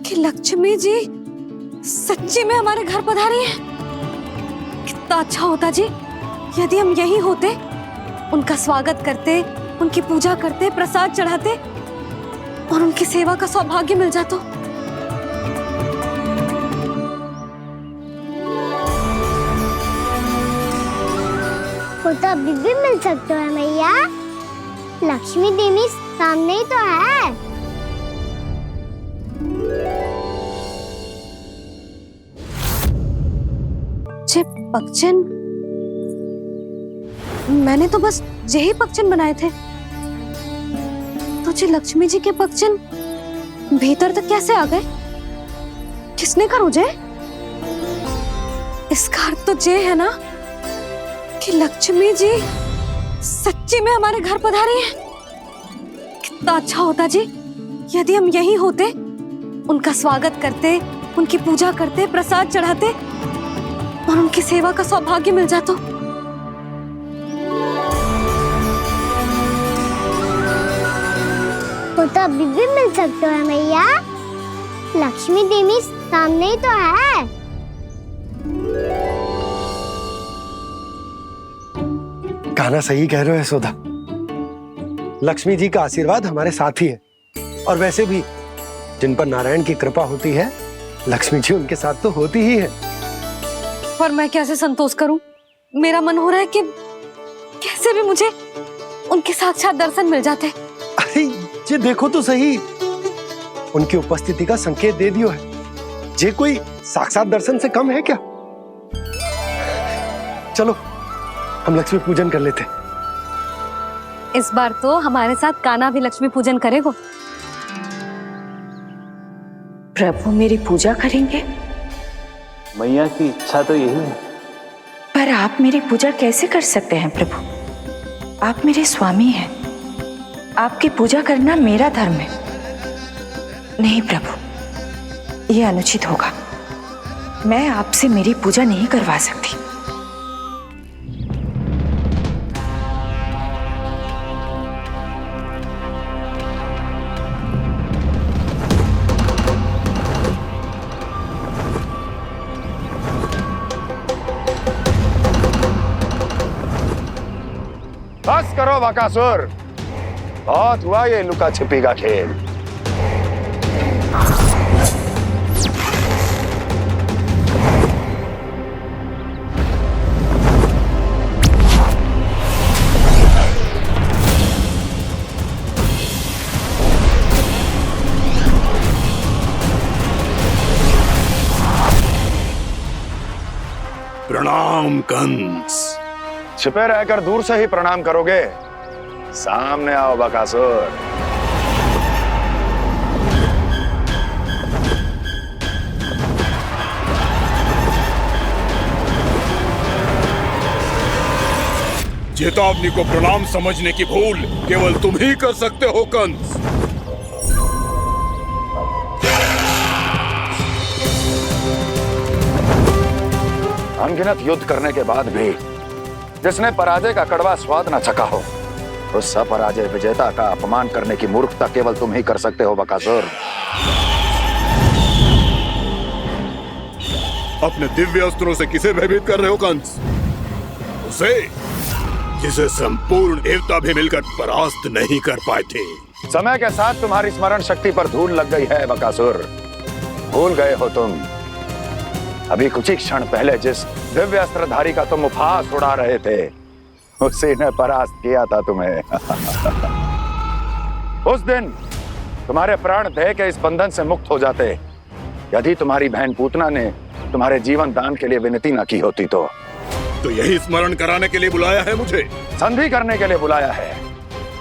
कि लक्ष्मी जी सच्ची में हमारे घर पधारी है। कितना अच्छा होता जी यदि हम यही होते, उनका स्वागत करते, उनकी पूजा करते, प्रसाद चढ़ाते और उनकी सेवा का सौभाग्य मिल जाता। वो तो अभी भी मिल सकते हैं मैया, लक्ष्मी देवी सामने ही तो है। जे पक्षन, मैंने तो बस यही पक्षन बनाए थे, तो जे लक्ष्मी जी के पक्षन भीतर तक कैसे आ गए? किसने करो जे? इसका अर्थ तो ये है ना कि लक्ष्मी जी सच्ची में हमारे घर पधारी है। कितना अच्छा होता जी यदि हम यही होते, उनका स्वागत करते, उनकी पूजा करते, प्रसाद चढ़ाते और उनकी सेवा का सौभाग्य मिल जाता। वो तो अभी भी मिल सकते हैं मैया, लक्ष्मी देवी सामने ही तो है। कान्हा सही कह रहे हो यशोदा, लक्ष्मी जी का आशीर्वाद हमारे साथ ही है, और वैसे भी जिन पर नारायण की कृपा होती है, लक्ष्मी जी उनके साथ तो होती ही है। पर मैं कैसे संतोष करूं? मेरा मन हो रहा है कि कैसे भी मुझे उनके साक्षात दर्शन मिल जाते। अरे ये देखो तो सही, उनकी उपस्थिति का संकेत दे दियो है। ये कोई साक्षात दर्शन से कम है क्या? चलो हम लक्ष्मी पूजन कर लेते। इस बार तो हमारे साथ कान्हा भी लक्ष्मी पूजन करेगा। प्रभु मेरी पूजा करेंगे? मैया की इच्छा तो यही है। पर आप मेरी पूजा कैसे कर सकते हैं प्रभु? आप मेरे स्वामी हैं, आपकी पूजा करना मेरा धर्म है। नहीं प्रभु, यह अनुचित होगा। मैं आपसे मेरी पूजा नहीं करवा सकती। बस करो बकासुर, बहुत हुआ ये लुका छिपी का खेल। प्रणाम कंस। छिपे रहकर दूर से ही प्रणाम करोगे? सामने आओ बकासुर। चेतावनी को प्रणाम समझने की भूल केवल तुम ही कर सकते हो कंस। अनगिनत युद्ध करने के बाद भी जिसने पराजय का कड़वा स्वाद न चखा हो, उस अपराजय विजेता का अपमान करने की मूर्खता केवल तुम ही कर सकते हो बकासुर। अपने दिव्य अस्त्रों से किसे भयभीत कर रहे हो कंस? उसे जिसे संपूर्ण देवता भी मिलकर परास्त नहीं कर पाए थे। समय के साथ तुम्हारी स्मरण शक्ति पर धूल लग गई है बकासुर। भूल गए हो तुम अभी कुछ ही क्षण पहले जिस दिव्य अस्त्रधारी का तुम उपहास उड़ा रहे थे, उसी ने परास्त किया था तुम्हें। उस दिन तुम्हारे प्राण देह के इस बंधन से मुक्त हो जाते यदि तुम्हारी बहन पूतना ने तुम्हारे जीवन दान के लिए विनती न की होती तो यही स्मरण कराने के लिए बुलाया है मुझे? संधि करने के लिए बुलाया है।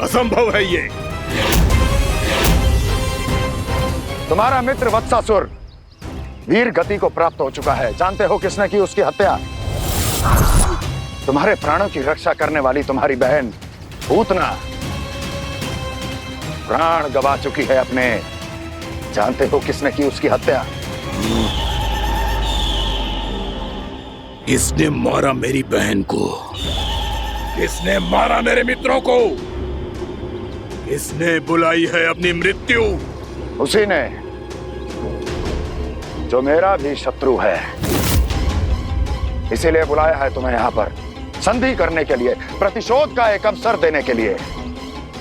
असंभव है ये। तुम्हारा मित्र वत्सासुर वीर गति को प्राप्त हो चुका है। जानते हो किसने की उसकी हत्या? तुम्हारे प्राणों की रक्षा करने वाली तुम्हारी बहन पूतना प्राण गवा चुकी है अपने। जानते हो किसने की उसकी हत्या? किसने मारा मेरी बहन को? किसने मारा मेरे मित्रों को? किसने बुलाई है अपनी मृत्यु? उसी ने जो मेरा भी शत्रु है। इसीलिए बुलाया है तुम्हें यहाँ पर संधि करने के लिए, प्रतिशोध का एक अवसर देने के लिए।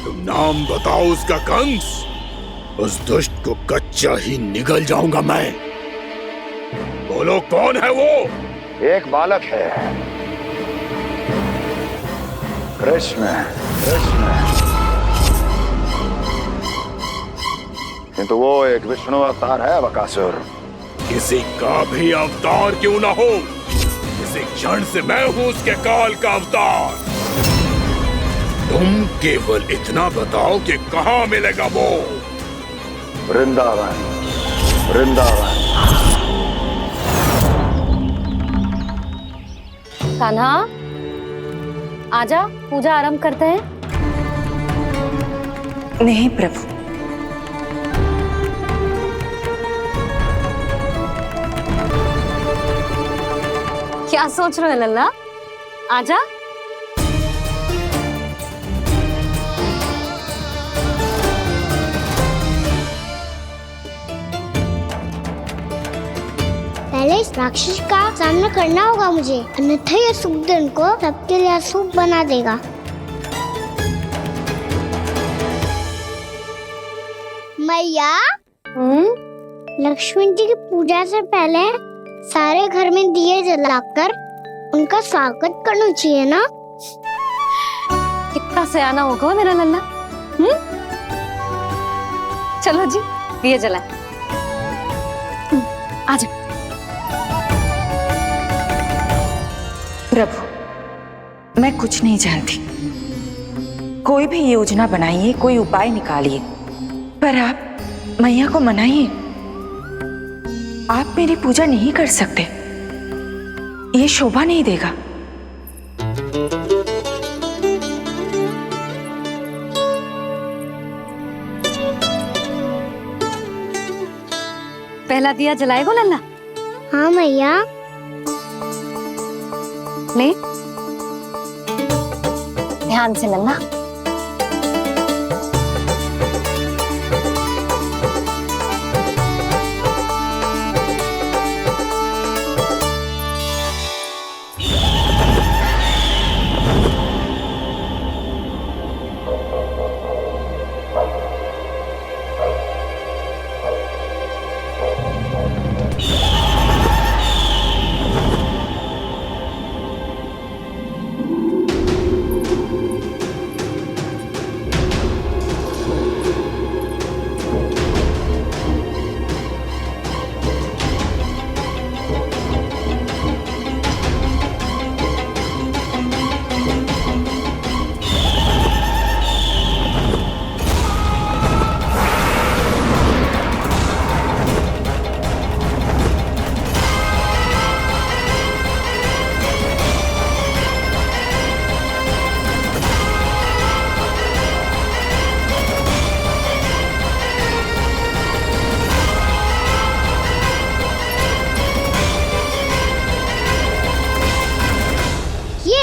तुम नाम बताओ उसका कंस। उस दुष्ट को कच्चा ही निगल जाऊंगा मैं। बोलो कौन है वो? एक बालक है, कृष्ण। किंतु वो एक विष्णु अवतार है बकासुर। किसी का भी अवतार क्यों ना हो, इसी क्षण से मैं हूं उसके काल का अवतार। तुम केवल इतना बताओ कि कहां मिलेगा वो? वृंदावन। कान्हा, आजा, पूजा आरंभ करते हैं। नहीं प्रभु, क्या सोच रहे हो लल्ला? आजा। पहले इस राक्षस का सामना करना होगा मुझे, अन्यथा ये शुभ दिन को सबके लिए अशुभ बना देगा। मैया, लक्ष्मी जी की पूजा से पहले सारे घर में दिए जलाकर उनका स्वागत करना चाहिए ना? कितना सयाना होगा मेरा लल्ला। चलो जी, दिए जलाए। आजा। प्रभु, मैं कुछ नहीं जानती। कोई भी योजना बनाइए, कोई उपाय निकालिए, पर आप मैया को मनाइए। आप मेरी पूजा नहीं कर सकते, ये शोभा नहीं देगा। पहला दिया जलाएगो लल्ला? हाँ मैया। ले, ध्यान से लल्ला।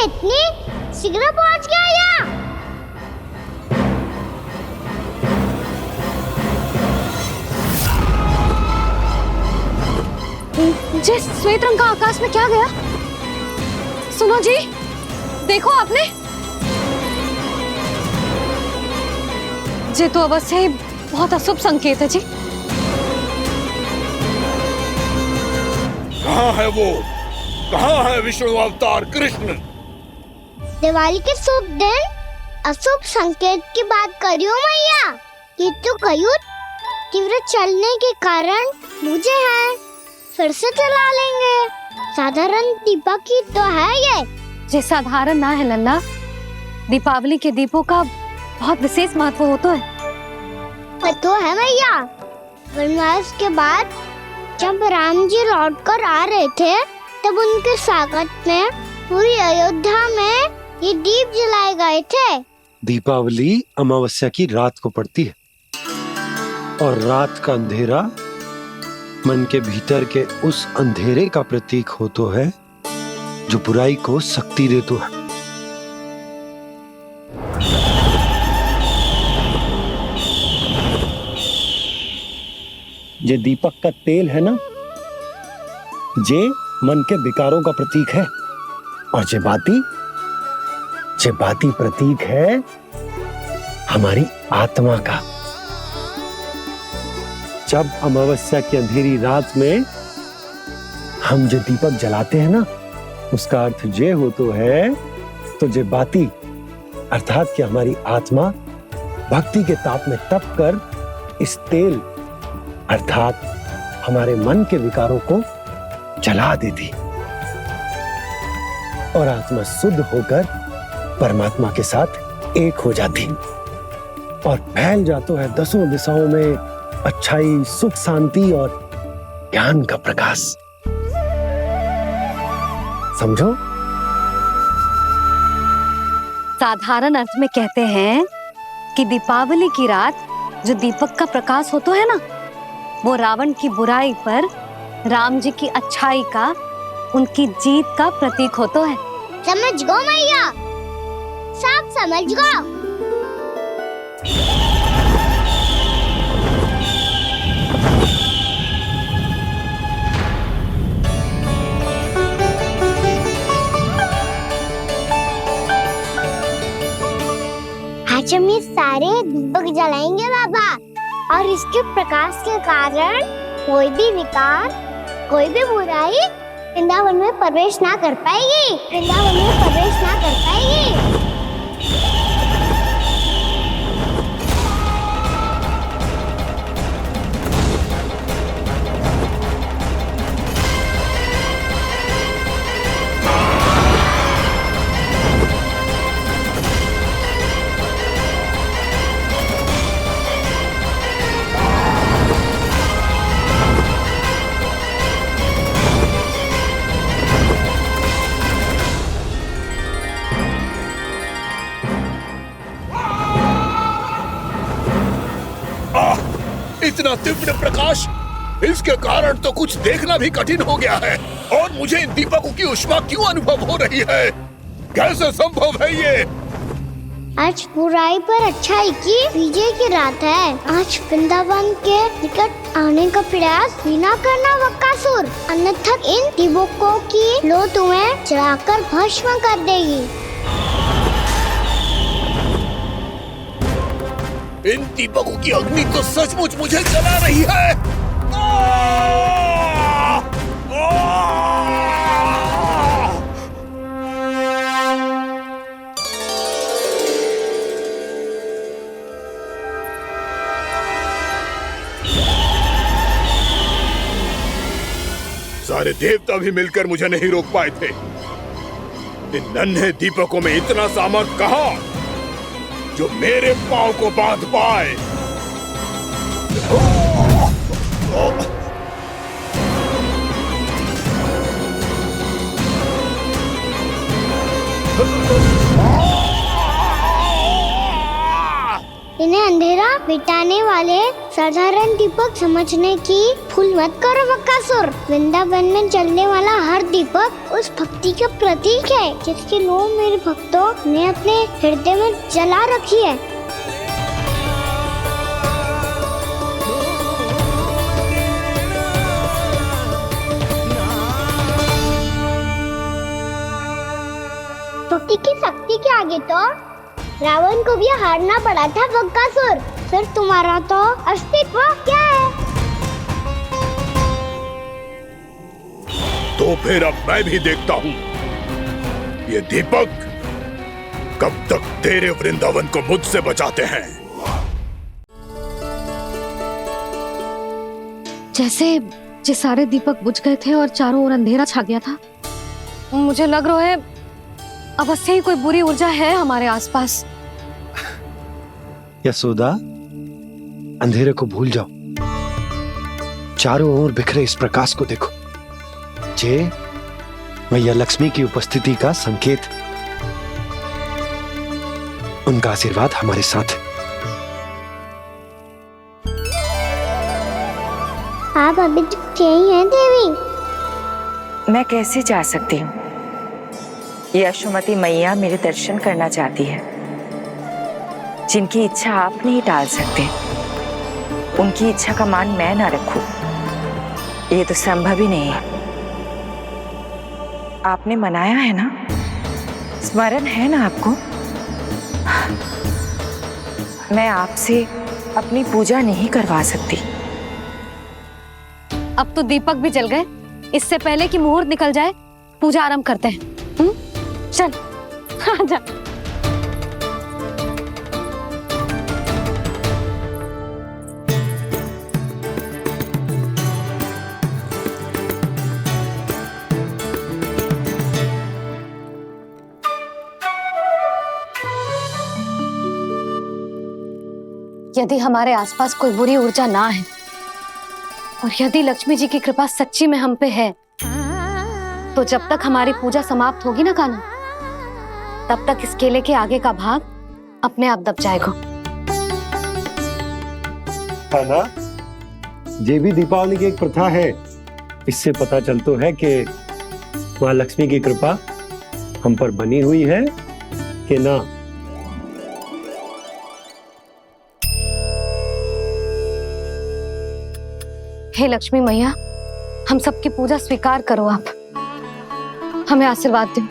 इतनी शीघ्र पहुंच गया यहाँ? जिस श्वेत रंग का आकाश में क्या गया? सुनो जी, देखो आपने, ये तो अवश्य ही बहुत अशुभ संकेत है जी। कहाँ है वो? कहाँ है विष्णु अवतार कृष्ण? दिवाली के शुभ दिन अशुभ संकेत की बात करियो मैया। ये तो कयूर तीव्र चलने के कारण मुझे है, फिर से चला लेंगे। साधारण दीपक ही तो है ये साधारण ना है लल्ला, दीपावली के दीपों का बहुत विशेष महत्व होता है। तो है मैया, वनवास के बाद जब राम जी लौटकर आ रहे थे तब उनके स्वागत में पूरी अयोध्या में ये दीप जलाए गए थे। दीपावली अमावस्या की रात को पड़ती है और रात का अंधेरा मन के भीतर के उस अंधेरे का प्रतीक होता है जो बुराई को शक्ति देता है। ये दीपक का तेल है ना, जे मन के विकारों का प्रतीक है, और जे बाती प्रतीक है हमारी आत्मा का। जब अमावस्या की अंधेरी रात में हम जो दीपक जलाते हैं ना, उसका अर्थ ये हो तो है, तो जे बाती अर्थात कि हमारी आत्मा भक्ति के ताप में तप कर इस तेल अर्थात हमारे मन के विकारों को जला देती और आत्मा शुद्ध होकर परमात्मा के साथ एक हो जाती और फैल जाता है दसों दिशाओं में अच्छाई, सुख, शांति और ज्ञान का प्रकाश। समझो? साधारण अर्थ में कहते हैं कि दीपावली की रात जो दीपक का प्रकाश होता है ना, वो रावण की बुराई पर राम जी की अच्छाई का, उनकी जीत का प्रतीक होता है। समझ गो मैया, सब समझ गो। आज हम ये सारे दीपक जलाएंगे बाबा, और इसके प्रकाश के कारण कोई भी विकार, कोई भी बुराई वृंदावन में प्रवेश ना कर पाएगी, वृंदावन में प्रवेश ना कर पाएगी। इतना तीव्र प्रकाश, इसके कारण तो कुछ देखना भी कठिन हो गया है। और मुझे इन दीपकों की उष्मा क्यों अनुभव हो रही है? कैसे संभव है ये? आज बुराई पर अच्छाई की विजय की रात है। आज वृंदावन के निकट आने का प्रयास भी ना करना बकासुर, अन्यथा इन दीपकों की लो तुम्हें जलाकर भस्म कर देगी। इन दीपकों की अग्नि तो सचमुच मुझे जला रही है। सारे देवता भी मिलकर मुझे नहीं रोक पाए थे। इन नन्हे दीपकों में इतना सामर्थ कहां जो मेरे पांव को बांध पाए। इन्हें अंधेरा मिटाने वाले साधारण दीपक समझने की भूल मत करो बकासुर। वृंदावन में जलने वाला हर दीपक उस भक्ति का प्रतीक है जिसकी लो मेरे भक्तों ने अपने हृदय में जला रखी है। स्तुति की शक्ति के आगे तो रावण को भी हारना पड़ा था बकासुर। फिर तुम्हारा तो अस्तित्व क्या है? तो फिर अब मैं भी देखता हूँ ये दीपक कब तक तेरे वृंदावन को मुझसे बचाते हैं। जैसे ये सारे दीपक बुझ गए थे और चारों ओर अंधेरा छा गया था, मुझे लग रहा है अवश्य ही कोई बुरी ऊर्जा है हमारे आसपास। यशोदा, अंधेरे को भूल जाओ, चारों ओर बिखरे इस प्रकाश को देखो। ये मैया लक्ष्मी की उपस्थिति का संकेत, उनका आशीर्वाद हमारे साथ है। आप अभी तक यही हैं देवी? मैं कैसे जा सकती हूँ? यशोमती मैया मेरे दर्शन करना चाहती है। जिनकी इच्छा आप नहीं टाल सकते, उनकी इच्छा का मान मैं ना रखूं, ये तो संभव ही नहीं है। आपने मनाया है ना, स्मरण है ना आपको? मैं आपसे अपनी पूजा नहीं करवा सकती। अब तो दीपक भी जल गए, इससे पहले कि मुहूर्त निकल जाए पूजा आरंभ करते हैं। चल आजा। यदि हमारे आसपास कोई बुरी ऊर्जा ना है और यदि लक्ष्मी जी की कृपा सच्ची में हम पे है, तो जब तक हमारी पूजा समाप्त होगी ना कान्हा, तब तक इस केले के आगे का भाग अपने आप दब जाएगा। कान्हा, ये भी दीपावली की एक प्रथा है। इससे पता चलता है कि माँ लक्ष्मी की कृपा हम पर बनी हुई है कि ना। हे लक्ष्मी मैया, हम सबकी पूजा स्वीकार करो, आप हमें आशीर्वाद दो।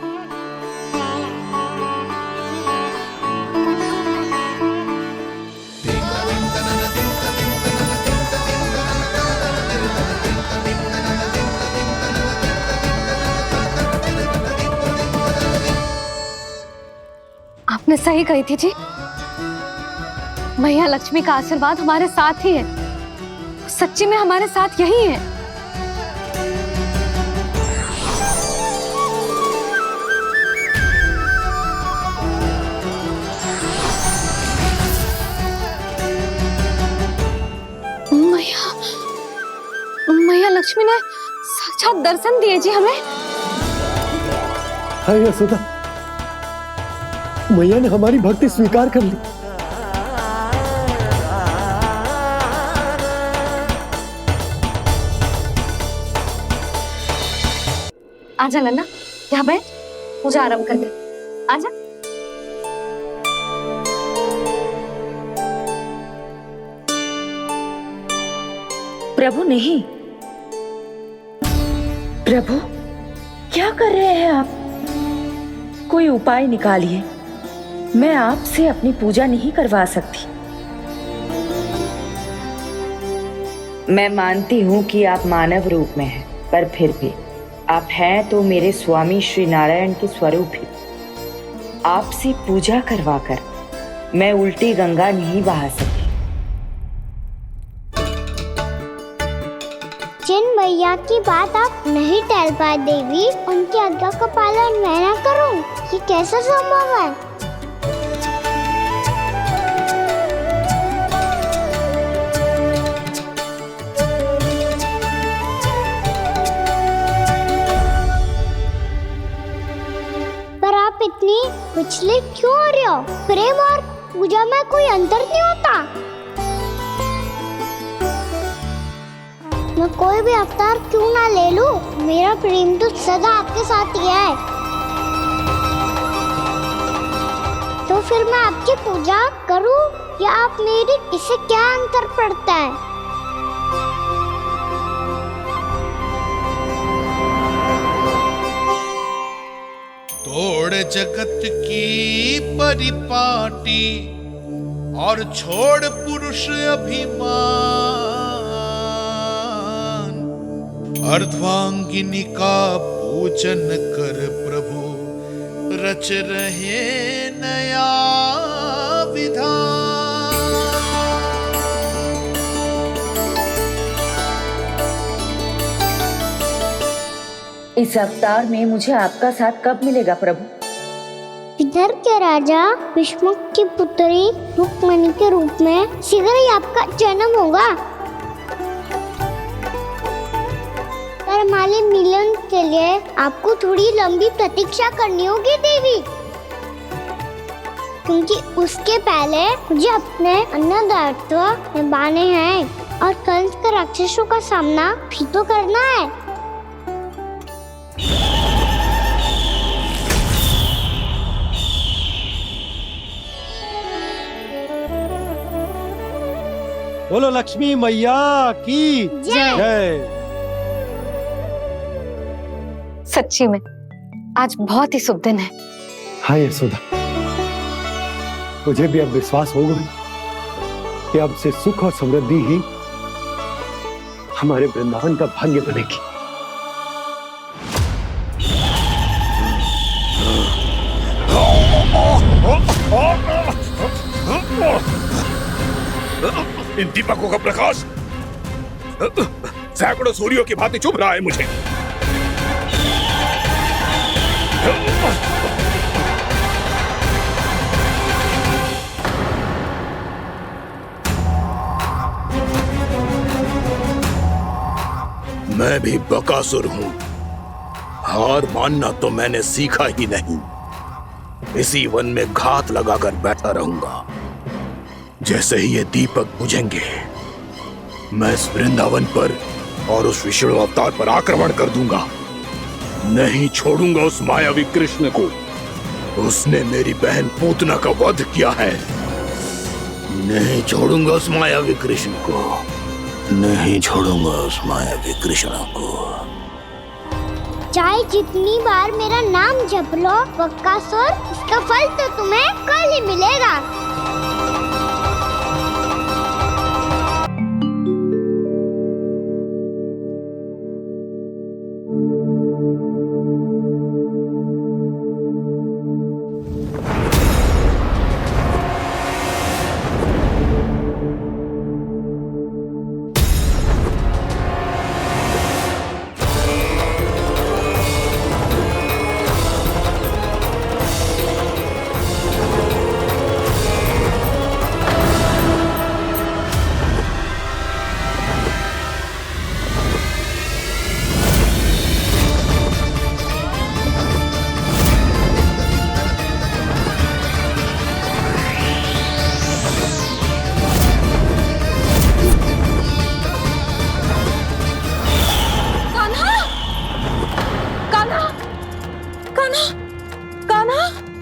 आपने सही कही थी जी, मैया लक्ष्मी का आशीर्वाद हमारे साथ ही है। सच्ची में हमारे साथ यही है। मैया लक्ष्मी ने साक्षात दर्शन दिए जी हमें। हाय यशोदा, मैया ने हमारी भक्ति स्वीकार कर ली। आजा नन्ना, यहाँ बैठ, पूजा आरंभ कर दे। आजा। प्रभु नहीं, प्रभु क्या कर रहे हैं आप? कोई उपाय निकालिए, मैं आपसे अपनी पूजा नहीं करवा सकती। मैं मानती हूँ कि आप मानव रूप में हैं, पर फिर भी आप हैं तो मेरे स्वामी श्री नारायण के स्वरूप ही। आपसे पूजा करवाकर मैं उल्टी गंगा नहीं बहा सकती। जिन मैया की बात आप नहीं टाल पाए देवी, उनकी आज्ञा का पालन मैं ना करूं, ये कैसा संभव है? पर आप इतनी विचलित क्यों हो रहे हो? प्रेम और पूजा में कोई अंतर नहीं होता। मैं कोई भी अवतार क्यों ना ले लूं, मेरा प्रेम तो सदा आपके साथ ही है। तो फिर मैं आपकी पूजा करूं या आप मेरी, इससे क्या अंतर पड़ता है? तोड़ जगत की परिपाटी और छोड़ पुरुष अभिमान, अर्धांगिनी का पूजन कर प्रभु रच रहे नया विधान। इस अवतार में मुझे आपका साथ कब मिलेगा प्रभु? इधर के राजा विष्णु की पुत्री रुक्मणी के रूप में शीघ्र ही आपका जन्म होगा। पर हमारे मिलन के लिए आपको थोड़ी लंबी प्रतीक्षा करनी होगी देवी, क्योंकि उसके पहले मुझे अपने अन्य दायित्व निभाने हैं और कंस के राक्षसों का सामना भी तो करना है। बोलो लक्ष्मी मैया की जय। सच्ची में आज बहुत ही शुभ दिन है। हाँ यशोदा, मुझे भी अब विश्वास हो गया कि अब से सुख और समृद्धि ही हमारे वृंदावन का भाग्य बनेगी। इन दीपकों का प्रकाश सैकड़ों सूर्यों की भांति चुभ रहा है मुझे। मैं भी बकासुर हूं, हार मानना तो मैंने सीखा ही नहीं। इसी वन में घात लगाकर बैठा रहूंगा। जैसे ही ये दीपक बुझेंगे, मैं इस वृंदावन पर और उस विष्णु अवतार पर आक्रमण कर दूंगा। नहीं छोड़ूंगा उस मायावी कृष्ण को। उसने मेरी बहन पूतना का वध किया है। नहीं छोड़ूंगा उस मायावी कृष्ण को। नहीं छोड़ूंगा उस मायावी कृष्ण को। चाहे जितनी बार मेरा नाम जप लो बकासुर, इसका फल तो तुम्हें कल ही मिलेगा।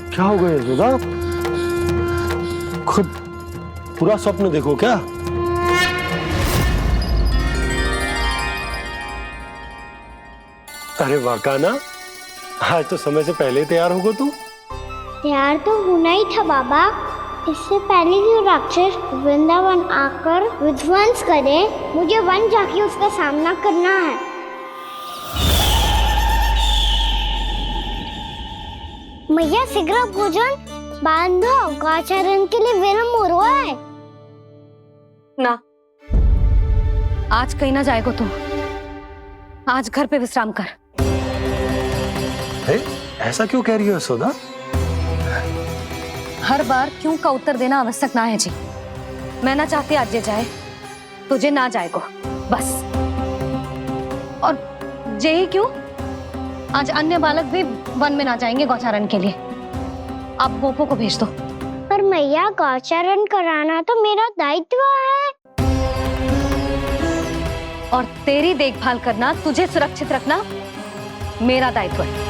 क्या हो गया यशोदा? खुद पूरा स्वप्न देखो क्या? अरे वाह कान्हा, आज तो समय से पहले ही तैयार होगा तू। तैयार तो होना ही था बाबा। इससे पहले कि राक्षस वृंदावन आकर विध्वंस करे, मुझे वन जाके उसका सामना करना है। मैया शीघ्र भोजन बांधो, गौचरण के लिए विलंब हो रहा है। ना, आज कहीं ना जाएगा तू। आज घर पे विश्राम कर। ऐसा क्यों कह रही हो यशोदा? हर बार क्यों का उत्तर देना आवश्यक ना है जी। मैं ना चाहती आज ये जाए, तुझे ना जाएगा बस। और जे ही क्यों, आज अन्य बालक भी वन में ना जाएंगे गौचारण के लिए। आप गोपो को भेज दो। पर मैया गौचरण कराना तो मेरा दायित्व है। और तेरी देखभाल करना, तुझे सुरक्षित रखना मेरा दायित्व है।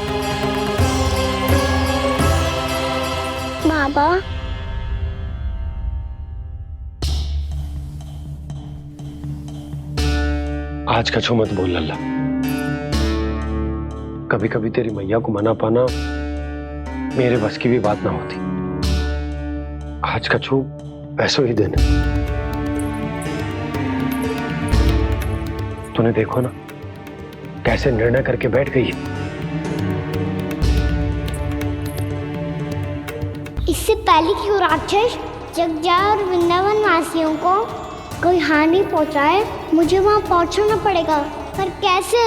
बाबा, आज का छो मत बोल लल्ला। कभी कभी तेरी मैया को मना पाना मेरे बस की भी बात ना होती। आज कछु पैसों ही देने। तूने देखो ना कैसे निर्णय करके बैठ गई है। इससे पहले कि वो राक्षस जगजा और वृंदावन वासियों को कोई हानि पहुंचाए, मुझे वहां पहुंचना पड़ेगा। पर कैसे?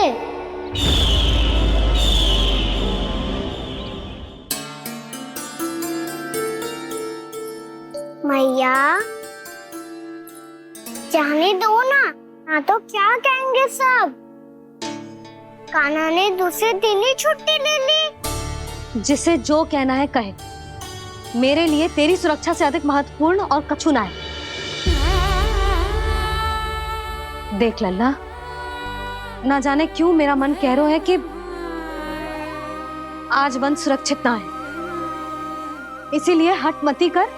मैया जाने दो ना तो क्या कहेंगे सब। कान्हा ने दूसरे दिन ही छुट्टी ले ली। जिसे जो कहना है कहे, मेरे लिए तेरी सुरक्षा से अधिक महत्वपूर्ण और कछु ना है। देख लल्ला, ना जाने क्यों मेरा मन कह रहा है कि आज वन सुरक्षित ना है, इसीलिए हट मती कर।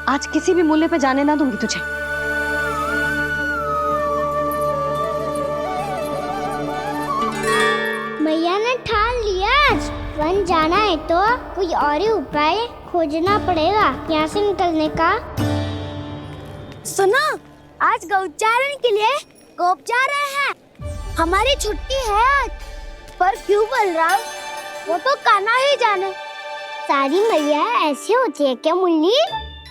आज किसी भी मूल्य पे जाने ना दूंगी तुझे। मैया ने ठान लिया, आज वन जाना है तो कोई और ही उपाय खोजना पड़ेगा यहाँ से निकलने का। सुनो, आज गौचारण के लिए गोप जा रहे हैं। हमारी छुट्टी है आज। पर क्यों बलराम? वो तो कान्हा ही जाने। सारी मैया ऐसी होती है क्या मुन्नी?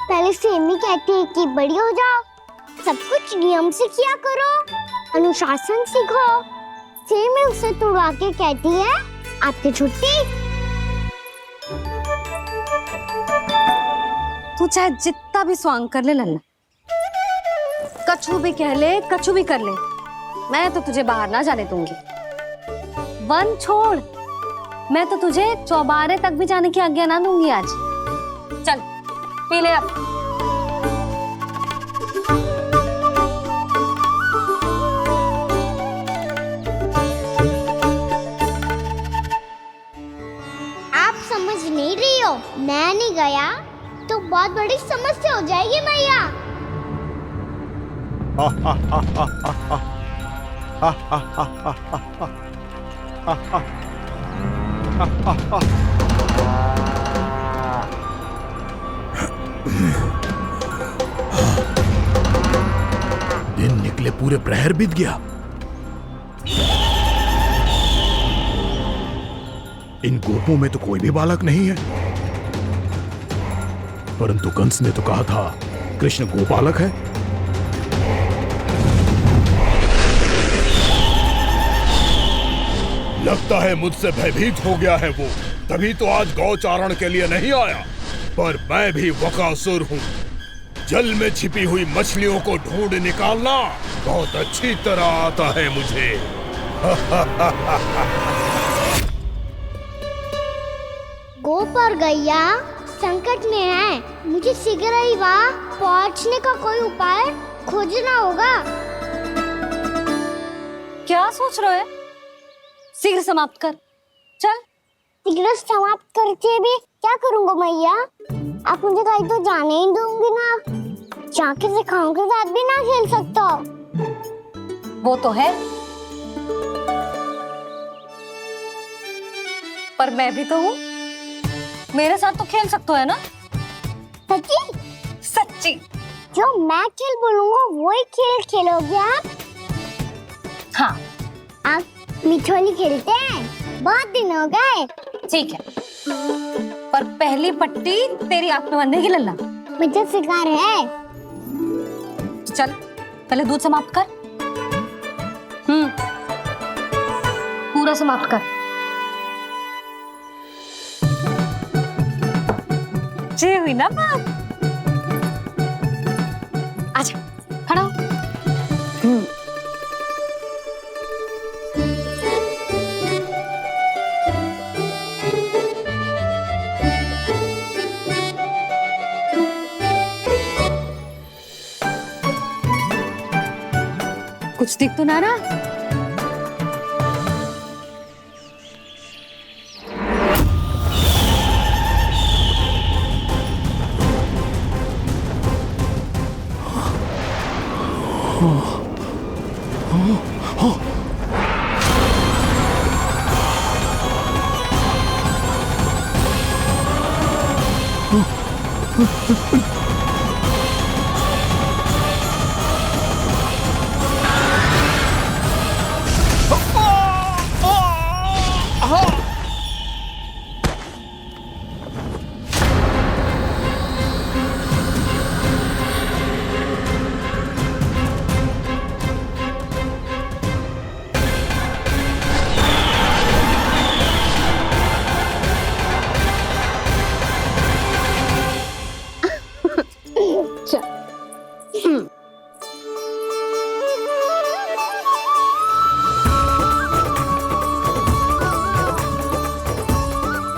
पहले सेमी कहती है कि बड़ी हो जाओ, सब कुछ नियम से किया करो, अनुशासन सीखो। सेमी उसे तुड़वा के कहती है आपकी छुट्टी। तू चाहे जितना भी स्वांग कर ले लल्ला, कछु भी कह ले, कछु भी कर ले, मैं तो तुझे बाहर ना जाने दूंगी। वन छोड़, मैं तो तुझे चौबारे तक भी जाने की आज्ञा ना दूंगी आज। चल पी ले अब। आप समझ नहीं रही हो, मैं नहीं गया तो बहुत बड़ी समस्या हो जाएगी मैया। दिन निकले पूरे प्रहर बीत गया। इन गोपों में तो कोई भी बालक नहीं है, परंतु कंस ने तो कहा था कृष्ण गोपालक है। लगता है मुझसे भयभीत हो गया है वो, तभी तो आज गौचारण के लिए नहीं आया। पर मैं भी बकासुर हूँ, जल में छिपी हुई मछलियों को ढूंढ निकालना बहुत अच्छी तरह आता है मुझे। गोप और गैया संकट में है, मुझे शीघ्र ही वहाँ पहुँचने का कोई उपाय खोजना होगा। क्या सोच रहे हो? शीघ्र समाप्त कर, चल। शीघ्र समाप्त करके भी क्या करूँगा मैया? आप मुझे कहीं तो जाने ही दूंगी ना। जाके सिखाओं के साथ भी ना खेल सकता। वो तो है, पर मैं भी तो हूँ, मेरे साथ तो खेल सकते हो है ना? सच्ची? सच्ची। जो मैं खेल बोलूँगा वही खेल खेलोगे आप? हाँ। आप मिठोली खेलते हैं? बहुत दिन हो गए। ठीक है, पर पहली पट्टी तेरी आंख में बनने की लल्ला। मुझे शिकार है। चल पहले दूध समाप्त कर। पूरा समाप्त कर। जे हुई ना बात। आजा खड़ा हो। कुछ दिख तो ना रहा?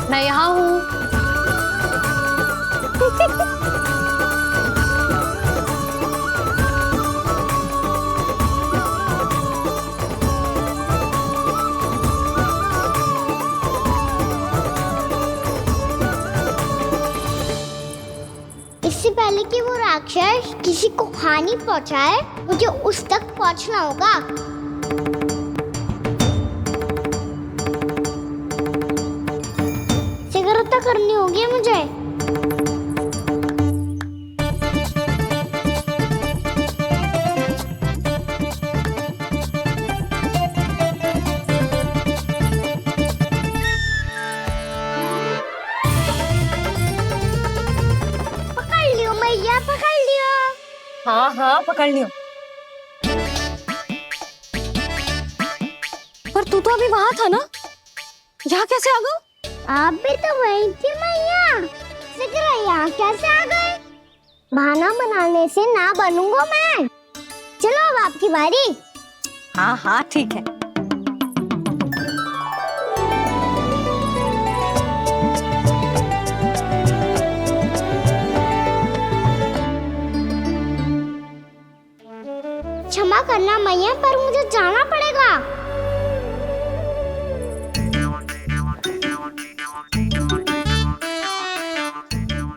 मैं यहाँ हूँ। इससे पहले कि वो राक्षस किसी को हानि पहुंचाए, मुझे उस तक पहुंचना होगा। शीघ्रता करनी होगी मुझे। पकड़ लियो मैया, पकड़ लियो। हाँ हाँ पकड़ लियो। पर तू तो अभी वहां था ना, यहाँ कैसे आ गया? आप भी तो वही थी मैया। शीघ्र यहाँ कैसे आ गए? बहाना बनाने से ना बनूंगा मैं। चलो अब आपकी बारी। हाँ हाँ ठीक है। क्षमा करना मैया, पर मुझे जाना पड़ेगा।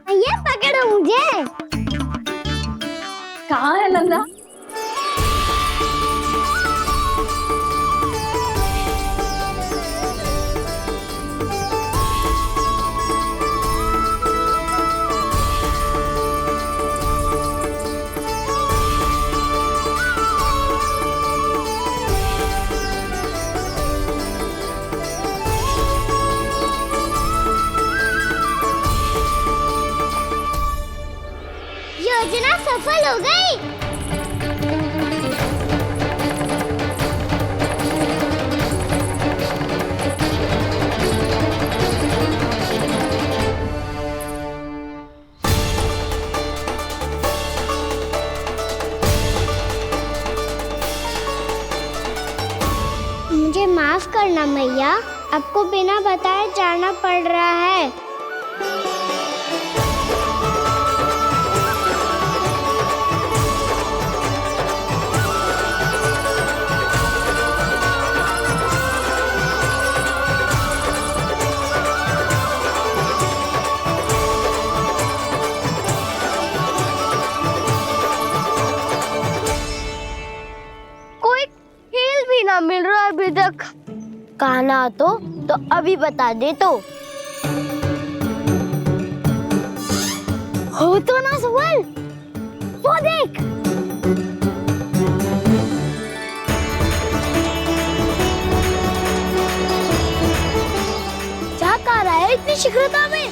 मैया पकड़ो मुझे। कहाँ है नंदा? योजना सफल हो गई। मुझे माफ करना मैया, आपको बिना बताए जाना पड़ रहा है। कोई खेल भी ना मिल रहा अभी तक। कहना तो अभी बता दे तो। हो तो ना सवाल, वो देख। क्या कर रहा है इतनी शीघ्रता में?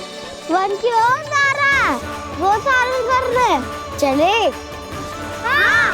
वन की ओर जा रहा है, वो चालू कर रहे। चले। हाँ।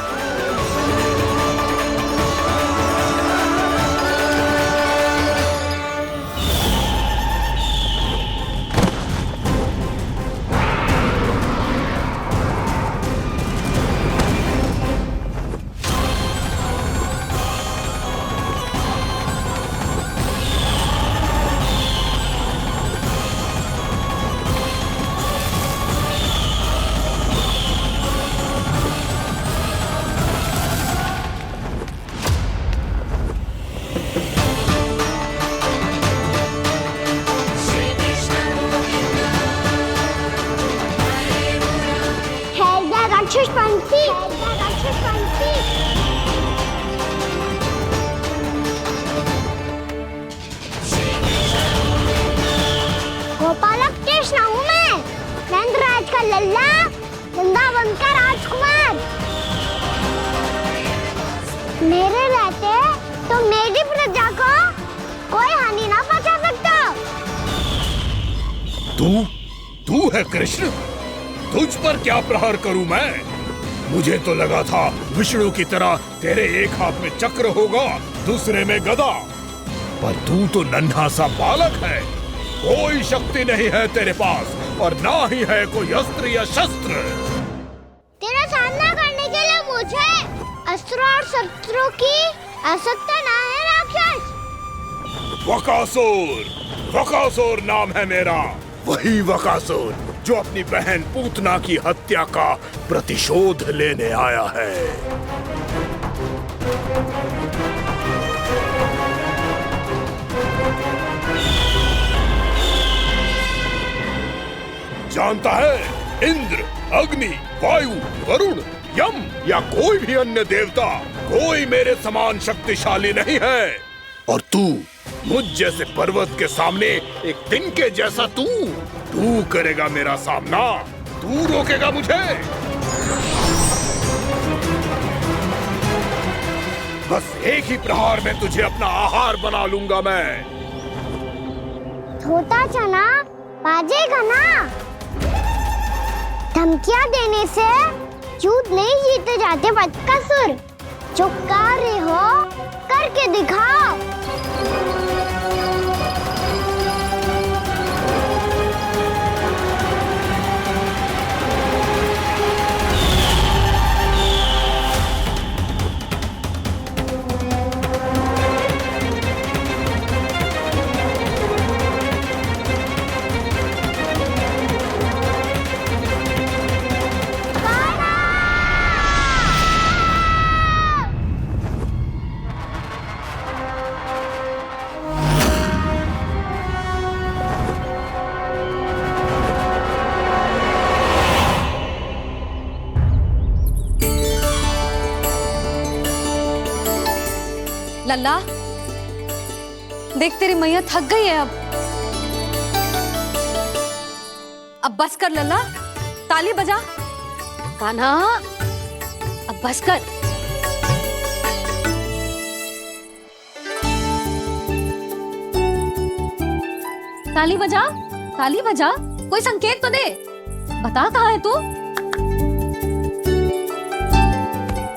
राक्षस पंक्ति। गोपालक कृष्ण हूँ मैं, नंदराज का लल्ला, वृंदावन का राजकुमार। मेरे रहते तो मेरी प्रजा को कोई हानि ना पहुंचा सकता। तू है कृष्ण? तुझ पर क्या प्रहार करूं मैं? मुझे तो लगा था विष्णु की तरह तेरे एक हाथ में चक्र होगा, दूसरे में गदा, पर तू तो नन्हा सा बालक है। कोई शक्ति नहीं है तेरे पास और ना ही है कोई अस्त्र या शस्त्र। तेरा सामना करने के लिए मुझे अस्त्र और शस्त्रों की आवश्यकता ना है राक्षस। वकासुर नाम है मेरा, वही वकासुर जो अपनी बहन पूतना की हत्या का प्रतिशोध लेने आया है। जानता है, इंद्र, अग्नि, वायु, वरुण, यम या कोई भी अन्य देवता, कोई मेरे समान शक्तिशाली नहीं है। और तू, मुझ जैसे पर्वत के सामने एक तिनके जैसा तू करेगा मेरा सामना? तू रोकेगा मुझे? बस एक ही प्रहार में तुझे अपना आहार बना लूंगा मैं। छोटा चना बाजेगा ना। धमकियां देने से युद्ध नहीं जीते जाते बदकसूर। जो कार्य हो करके दिखाओ। लल्ला, देख तेरी मैया थक गई है अब बस कर लल्ला, ताली बजा। कान्हा, अब बस कर। ताली बजा, ताली बजा, कोई संकेत तो दे, बता कहाँ है तू?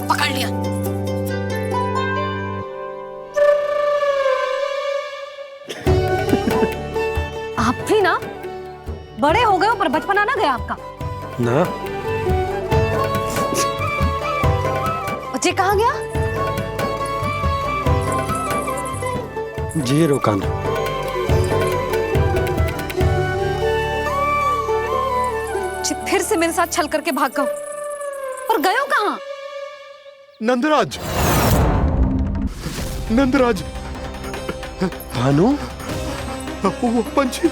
पकड़ लिया। आप भी ना बड़े हो गए हो पर बचपना ना गया आपका ना। बच्चे कहाँ गया? जी रोकान। फिर से मेरे साथ छल करके भाग गए और गए हो कहाँ? नंदराज, नंदराज। भानु, वो पंछी,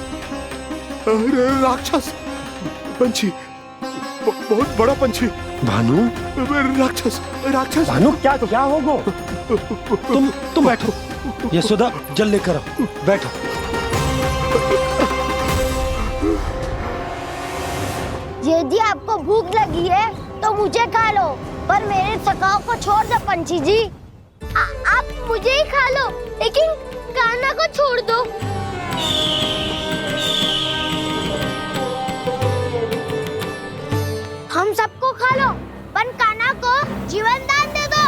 राक्षस पंछी, बहुत बड़ा पंछी। भानु, राक्षस, राक्षस। भानु, क्या होगा? तुम बैठो, यशोदा जल लेकर आओ, बैठो। यदि आपको भूख लगी है तो मुझे खा लो, पर मेरे सखाओं को छोड़ दो पंछी जी। आप मुझे ही खा लो, लेकिन कान्हा को छोड़ दो। हम सबको खा लो, पर कान्हा को जीवन दान दे दो।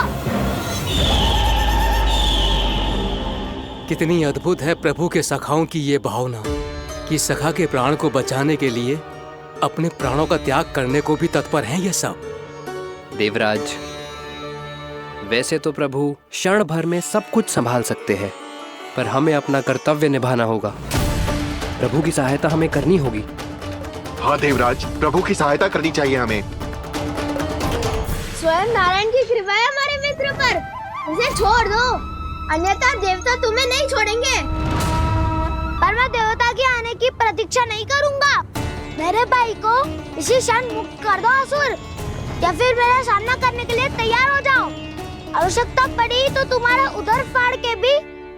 कितनी अद्भुत है प्रभु के सखाओं की ये भावना कि सखा के प्राण को बचाने के लिए अपने प्राणों का त्याग करने को भी तत्पर हैं ये सब। देवराज, वैसे तो प्रभु क्षण भर में सब कुछ संभाल सकते हैं, पर हमें अपना कर्तव्य निभाना होगा। प्रभु की सहायता हमें करनी होगी। हाँ देवराज, प्रभु की सहायता करनी चाहिए हमें। स्वयं नारायण की कृपा है हमारे मित्र पर, उसे छोड़ दो, अन्यथा देवता तुम्हें नहीं छोड़ेंगे। पर मैं देवता के आने की प्रतीक्षा नहीं करूंगा। मेरे भाई को इसी क्षण मुक्त कर दो असुर, या फिर मेरा सामना करने के लिए तैयार हो जाओ। आवश्यकता पड़ी तो तुम्हारा उधर फाड़ के भी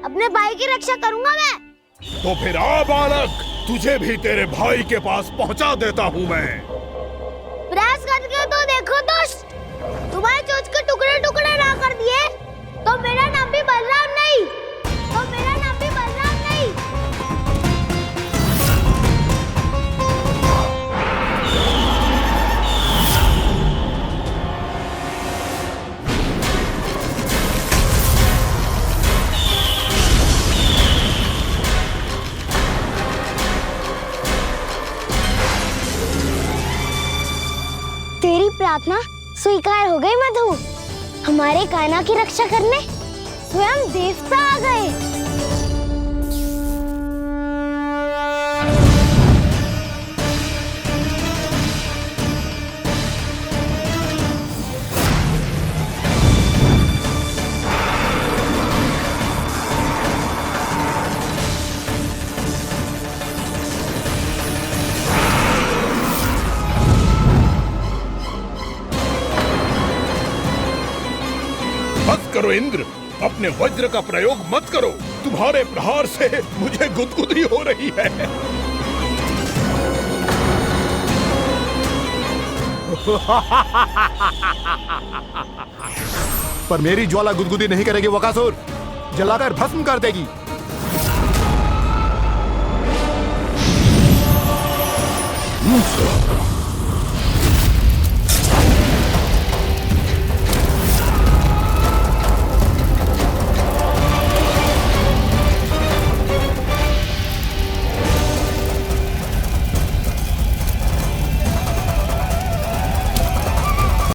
अपने भाई की रक्षा करूंगा मैं। तो फिर आ बालक, तुझे भी तेरे भाई के पास पहुंचा देता हूँ मैं। हमारे चोच के टुकड़े टुकड़े ना कर दिए तो मेरा नाम भी बलराम नहीं, तो मेरा नाम भी बलराम नहीं। तेरी प्रार्थना स्वीकार हो गई मधु। हमारे कान्हा की रक्षा करने स्वयं देवता आ गए। बस करो इंद्र, अपने वज्र का प्रयोग मत करो। तुम्हारे प्रहार से मुझे गुदगुदी हो रही है। पर मेरी ज्वाला गुदगुदी नहीं करेगी वकासुर, जलाकर भस्म कर देगी।